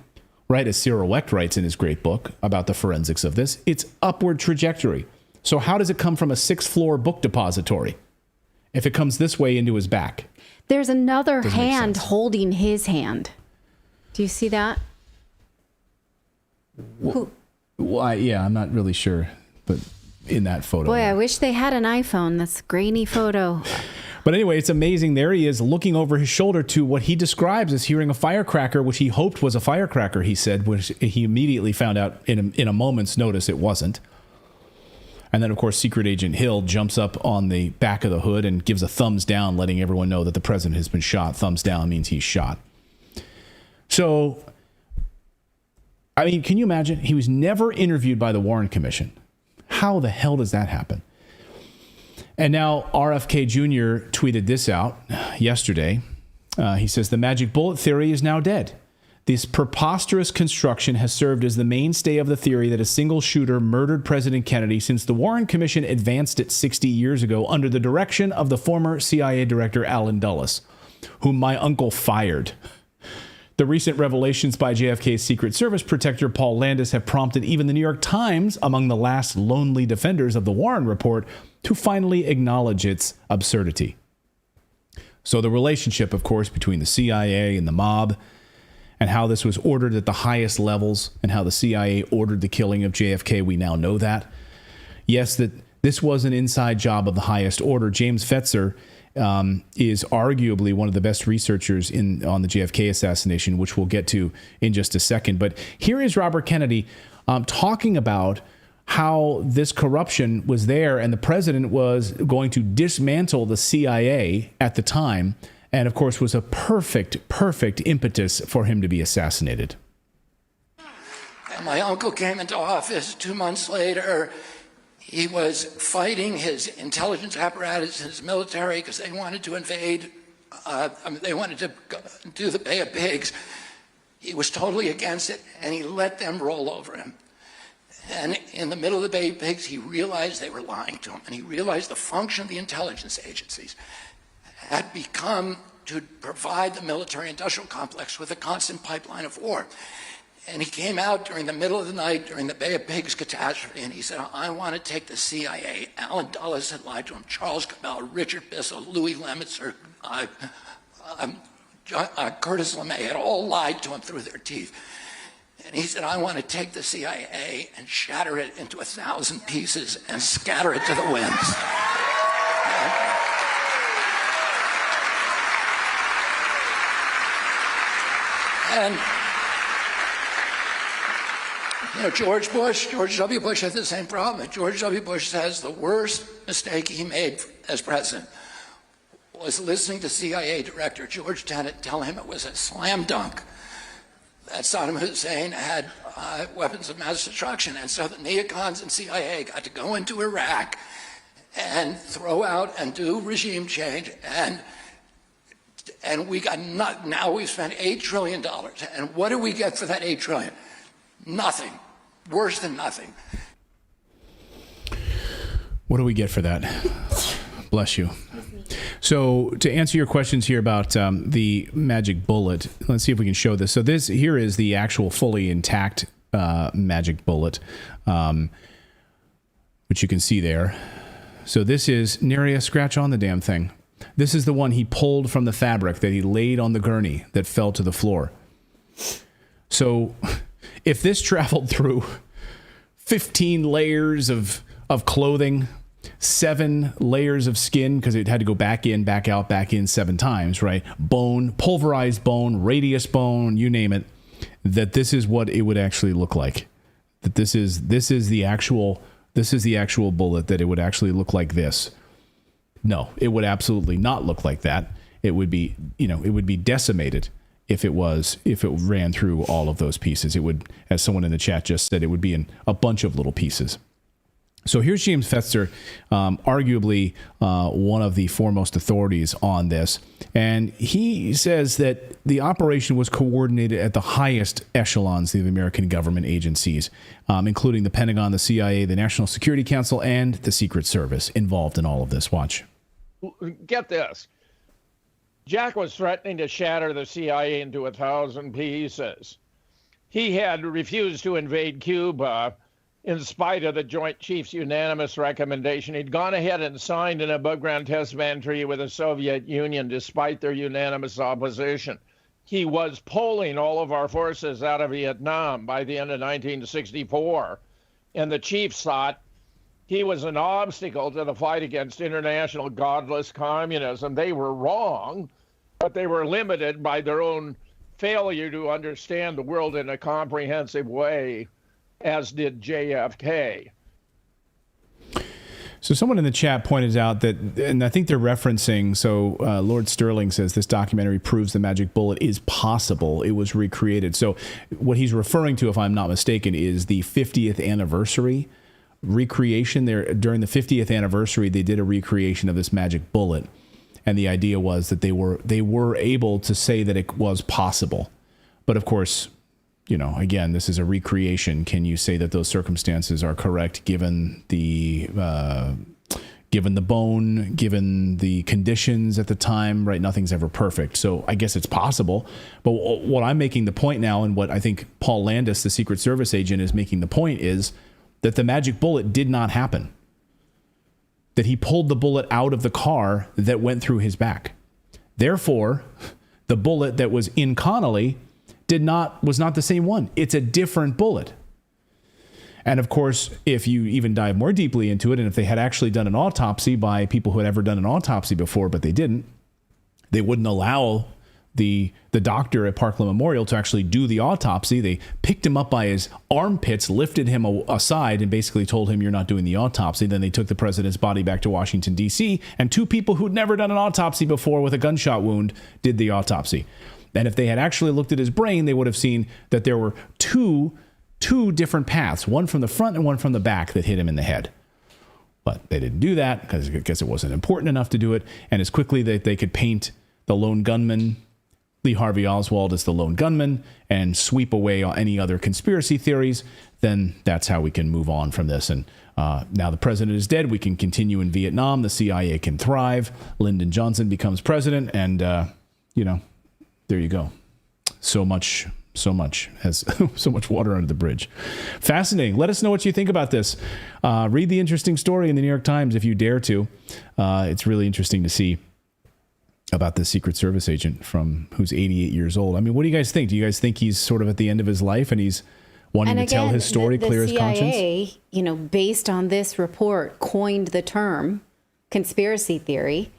Right, as Cyril Wecht writes in his great book about the forensics of this, it's upward trajectory. So how does it come from a 6th-floor book depository if it comes this way into his back? There's another hand holding his hand. Do you see that? Well, yeah, I'm not really sure, but in that photo. Boy, I wish they had an iPhone. That's a grainy photo. But anyway, it's amazing. There he is looking over his shoulder to what he describes as hearing a firecracker, which he hoped was a firecracker, he said, which he immediately found out in a moment's notice it wasn't. And then, of course, Secret Agent Hill jumps up on the back of the hood and gives a thumbs down, letting everyone know that the president has been shot. Thumbs down means he's shot. So, I mean, can you imagine? He was never interviewed by the Warren Commission. How the hell does that happen? And now RFK Jr. tweeted this out yesterday. He says, the magic bullet theory is now dead. This preposterous construction has served as the mainstay of the theory that a single shooter murdered President Kennedy since the Warren Commission advanced it 60 years ago under the direction of the former CIA Director Allen Dulles, whom my uncle fired. The recent revelations by JFK's Secret Service protector Paul Landis have prompted even the New York Times, among the last lonely defenders of the Warren report, to finally acknowledge its absurdity. So the relationship, of course, between the CIA and the mob and how this was ordered at the highest levels and how the CIA ordered the killing of JFK. We now know that. Yes, that this was an inside job of the highest order. James Fetzer is arguably one of the best researchers on the JFK assassination, which we'll get to in just a second. But here is Robert Kennedy talking about how this corruption was there, and the president was going to dismantle the CIA at the time, and of course was a perfect impetus for him to be assassinated. And my uncle came into office 2 months later. He was fighting his intelligence apparatus, his military, because they wanted to invade. They wanted to do the Bay of Pigs. He was totally against it, and he let them roll over him. And in the middle of the Bay of Pigs, he realized they were lying to him, and he realized the function of the intelligence agencies had become to provide the military-industrial complex with a constant pipeline of war. And he came out during the middle of the night during the Bay of Pigs catastrophe, and he said, I want to take the CIA. Alan Dulles had lied to him, Charles Cabell, Richard Bissell, Louis Lemitzer, Curtis LeMay had all lied to him through their teeth. And he said, I want to take the CIA and shatter it into 1,000 pieces and scatter it to the winds. And you know, George W. Bush had the same problem. George W. Bush says the worst mistake he made as president was listening to CIA Director George Tenet tell him it was a slam dunk that Saddam Hussein had weapons of mass destruction. And so the neocons and CIA got to go into Iraq and throw out and do regime change. And we got now we've spent $8 trillion. And what do we get for that $8 trillion? Nothing. Worse than nothing. What do we get for that? Bless you. So to answer your questions here about the magic bullet, let's see if we can show this. So this here is the actual fully intact magic bullet, which you can see there. So this is nary a scratch on the damn thing. This is the one he pulled from the fabric that he laid on the gurney that fell to the floor. So if this traveled through 15 layers of clothing, 7 layers of skin, because it had to go back in, back out, back in 7 times, right? Bone, pulverized bone, radius bone, you name it, that this is what it would actually look like. That this is the actual bullet, that it would actually look like this. No, it would absolutely not look like that. It would be, it would be decimated if it ran through all of those pieces. It would, as someone in the chat just said, it would be in a bunch of little pieces. So here's James Fetzer, arguably one of the foremost authorities on this. And he says that the operation was coordinated at the highest echelons of the American government agencies, including the Pentagon, the CIA, the National Security Council, and the Secret Service involved in all of this. Watch. Get this. Jack was threatening to shatter the CIA into 1,000 pieces. He had refused to invade Cuba in spite of the Joint Chiefs' unanimous recommendation. He'd gone ahead and signed an above-ground test ban treaty with the Soviet Union despite their unanimous opposition. He was pulling all of our forces out of Vietnam by the end of 1964, and the chiefs thought he was an obstacle to the fight against international godless communism. They were wrong, but they were limited by their own failure to understand the world in a comprehensive way, as did JFK. So someone in the chat pointed out that, and I think they're referencing, Lord Sterling says this documentary proves the magic bullet is possible. It was recreated. So what he's referring to, if I'm not mistaken, is the 50th anniversary recreation. There during the 50th anniversary, they did a recreation of this magic bullet. And the idea was that they were able to say that it was possible. But of course, again, this is a recreation. Can you say that those circumstances are correct given the bone, given the conditions at the time, right? Nothing's ever perfect. So I guess it's possible. But what I'm making the point now, and what I think Paul Landis, the Secret Service agent, is making the point is that the magic bullet did not happen. That he pulled the bullet out of the car that went through his back. Therefore, the bullet that was in Connolly was not the same one. It's a different bullet. And of course, if you even dive more deeply into it, and if they had actually done an autopsy by people who had ever done an autopsy before, but they didn't, they wouldn't allow the doctor at Parkland Memorial to actually do the autopsy. They picked him up by his armpits, lifted him aside, and basically told him, you're not doing the autopsy. Then they took the president's body back to Washington, D.C., and two people who'd never done an autopsy before with a gunshot wound did the autopsy. And if they had actually looked at his brain, they would have seen that there were two different paths, one from the front and one from the back, that hit him in the head. But they didn't do that because I guess it wasn't important enough to do it. And as quickly that they could paint the lone gunman, Lee Harvey Oswald, as the lone gunman and sweep away any other conspiracy theories, then that's how we can move on from this. And now the president is dead. We can continue in Vietnam. The CIA can thrive. Lyndon Johnson becomes president. And, there you go. So much has so much water under the bridge. Fascinating. Let us know what you think about this. Read the interesting story in the New York Times if you dare to. It's really interesting to see about the Secret Service agent who's 88 years old. I mean, what do you guys think? Do you guys think he's sort of at the end of his life and he's wanting to tell his story, clear his conscience? The CIA, based on this report, coined the term conspiracy theory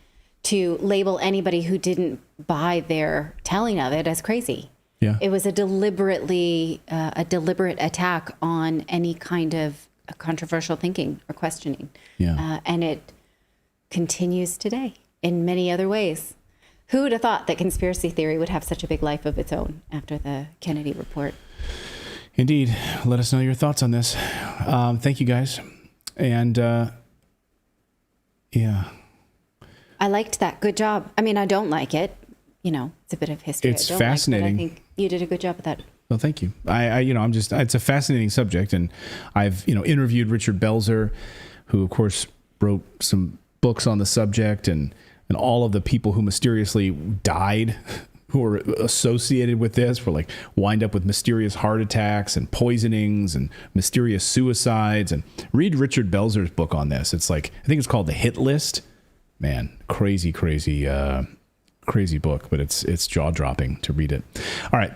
to label anybody who didn't buy their telling of it as crazy. Yeah. It was a deliberate attack on any kind of controversial thinking or questioning. Yeah. And it continues today in many other ways. Who would have thought that conspiracy theory would have such a big life of its own after the Kennedy report? Indeed. Let us know your thoughts on this. Thank you, guys. And, yeah. I liked that. Good job. I mean, I don't like it. It's a bit of history. It's fascinating. I think you did a good job with that. Well, thank you. It's a fascinating subject. And I've, interviewed Richard Belzer, who, of course, wrote some books on the subject, and all of the people who mysteriously died who were associated with this were wind up with mysterious heart attacks and poisonings and mysterious suicides. And read Richard Belzer's book on this. It's I think it's called The Hit List. Man, crazy book, but it's jaw-dropping to read it. All right.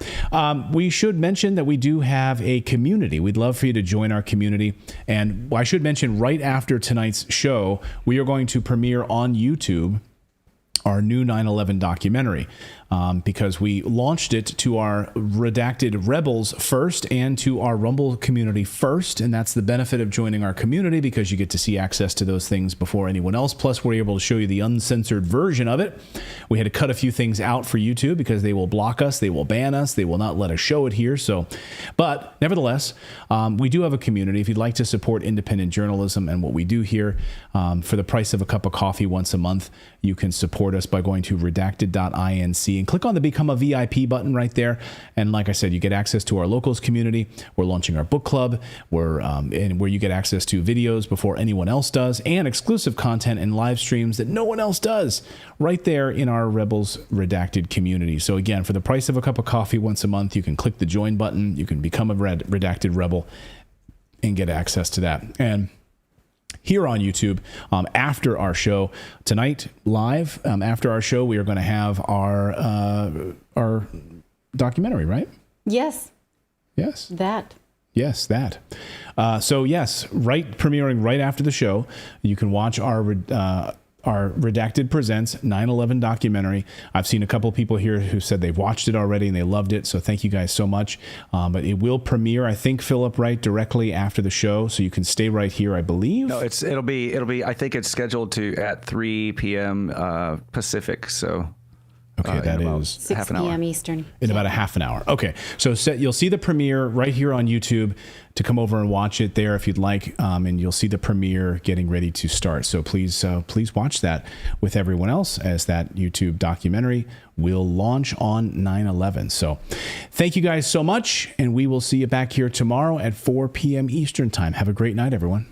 We should mention that we do have a community. We'd love for you to join our community. And I should mention, right after tonight's show, we are going to premiere on YouTube our new 9/11 documentary, because we launched it to our Redacted Rebels first and to our Rumble community first. And that's the benefit of joining our community, because you get to see access to those things before anyone else. Plus, we're able to show you the uncensored version of it. We had to cut a few things out for YouTube because they will block us, they will ban us, they will not let us show it here. But nevertheless, we do have a community. If you'd like to support independent journalism and what we do here, for the price of a cup of coffee once a month, you can support us by going to redacted.inc and click on the Become a VIP button right there. And like I said, you get access to our locals community. We're launching our book club, where you get access to videos before anyone else does, and exclusive content and live streams that no one else does, right there in our Rebels Redacted community. So again, for the price of a cup of coffee once a month, you can click the join button. You can become a Redacted Rebel and get access to that. And here on YouTube, after our show tonight, live, after our show, we are going to have our documentary, right? Yes. Yes. That. Yes, that. So yes, premiering right after the show, you can watch our Redacted Presents 9/11 documentary. I've seen a couple people here who said they've watched it already and they loved it. So thank you guys so much. But it will premiere, I think, Philip, right directly after the show. So you can stay right here, I believe. No, it'll be. I think it's scheduled at 3 p.m. Pacific. So. Okay, that is 6 p.m. Eastern. In about a half an hour. Okay, so you'll see the premiere right here on YouTube. To come over and watch it there if you'd like, and you'll see the premiere getting ready to start. So please watch that with everyone else, as that YouTube documentary will launch on 9/11. So thank you guys so much, and we will see you back here tomorrow at 4 p.m. Eastern time. Have a great night, everyone.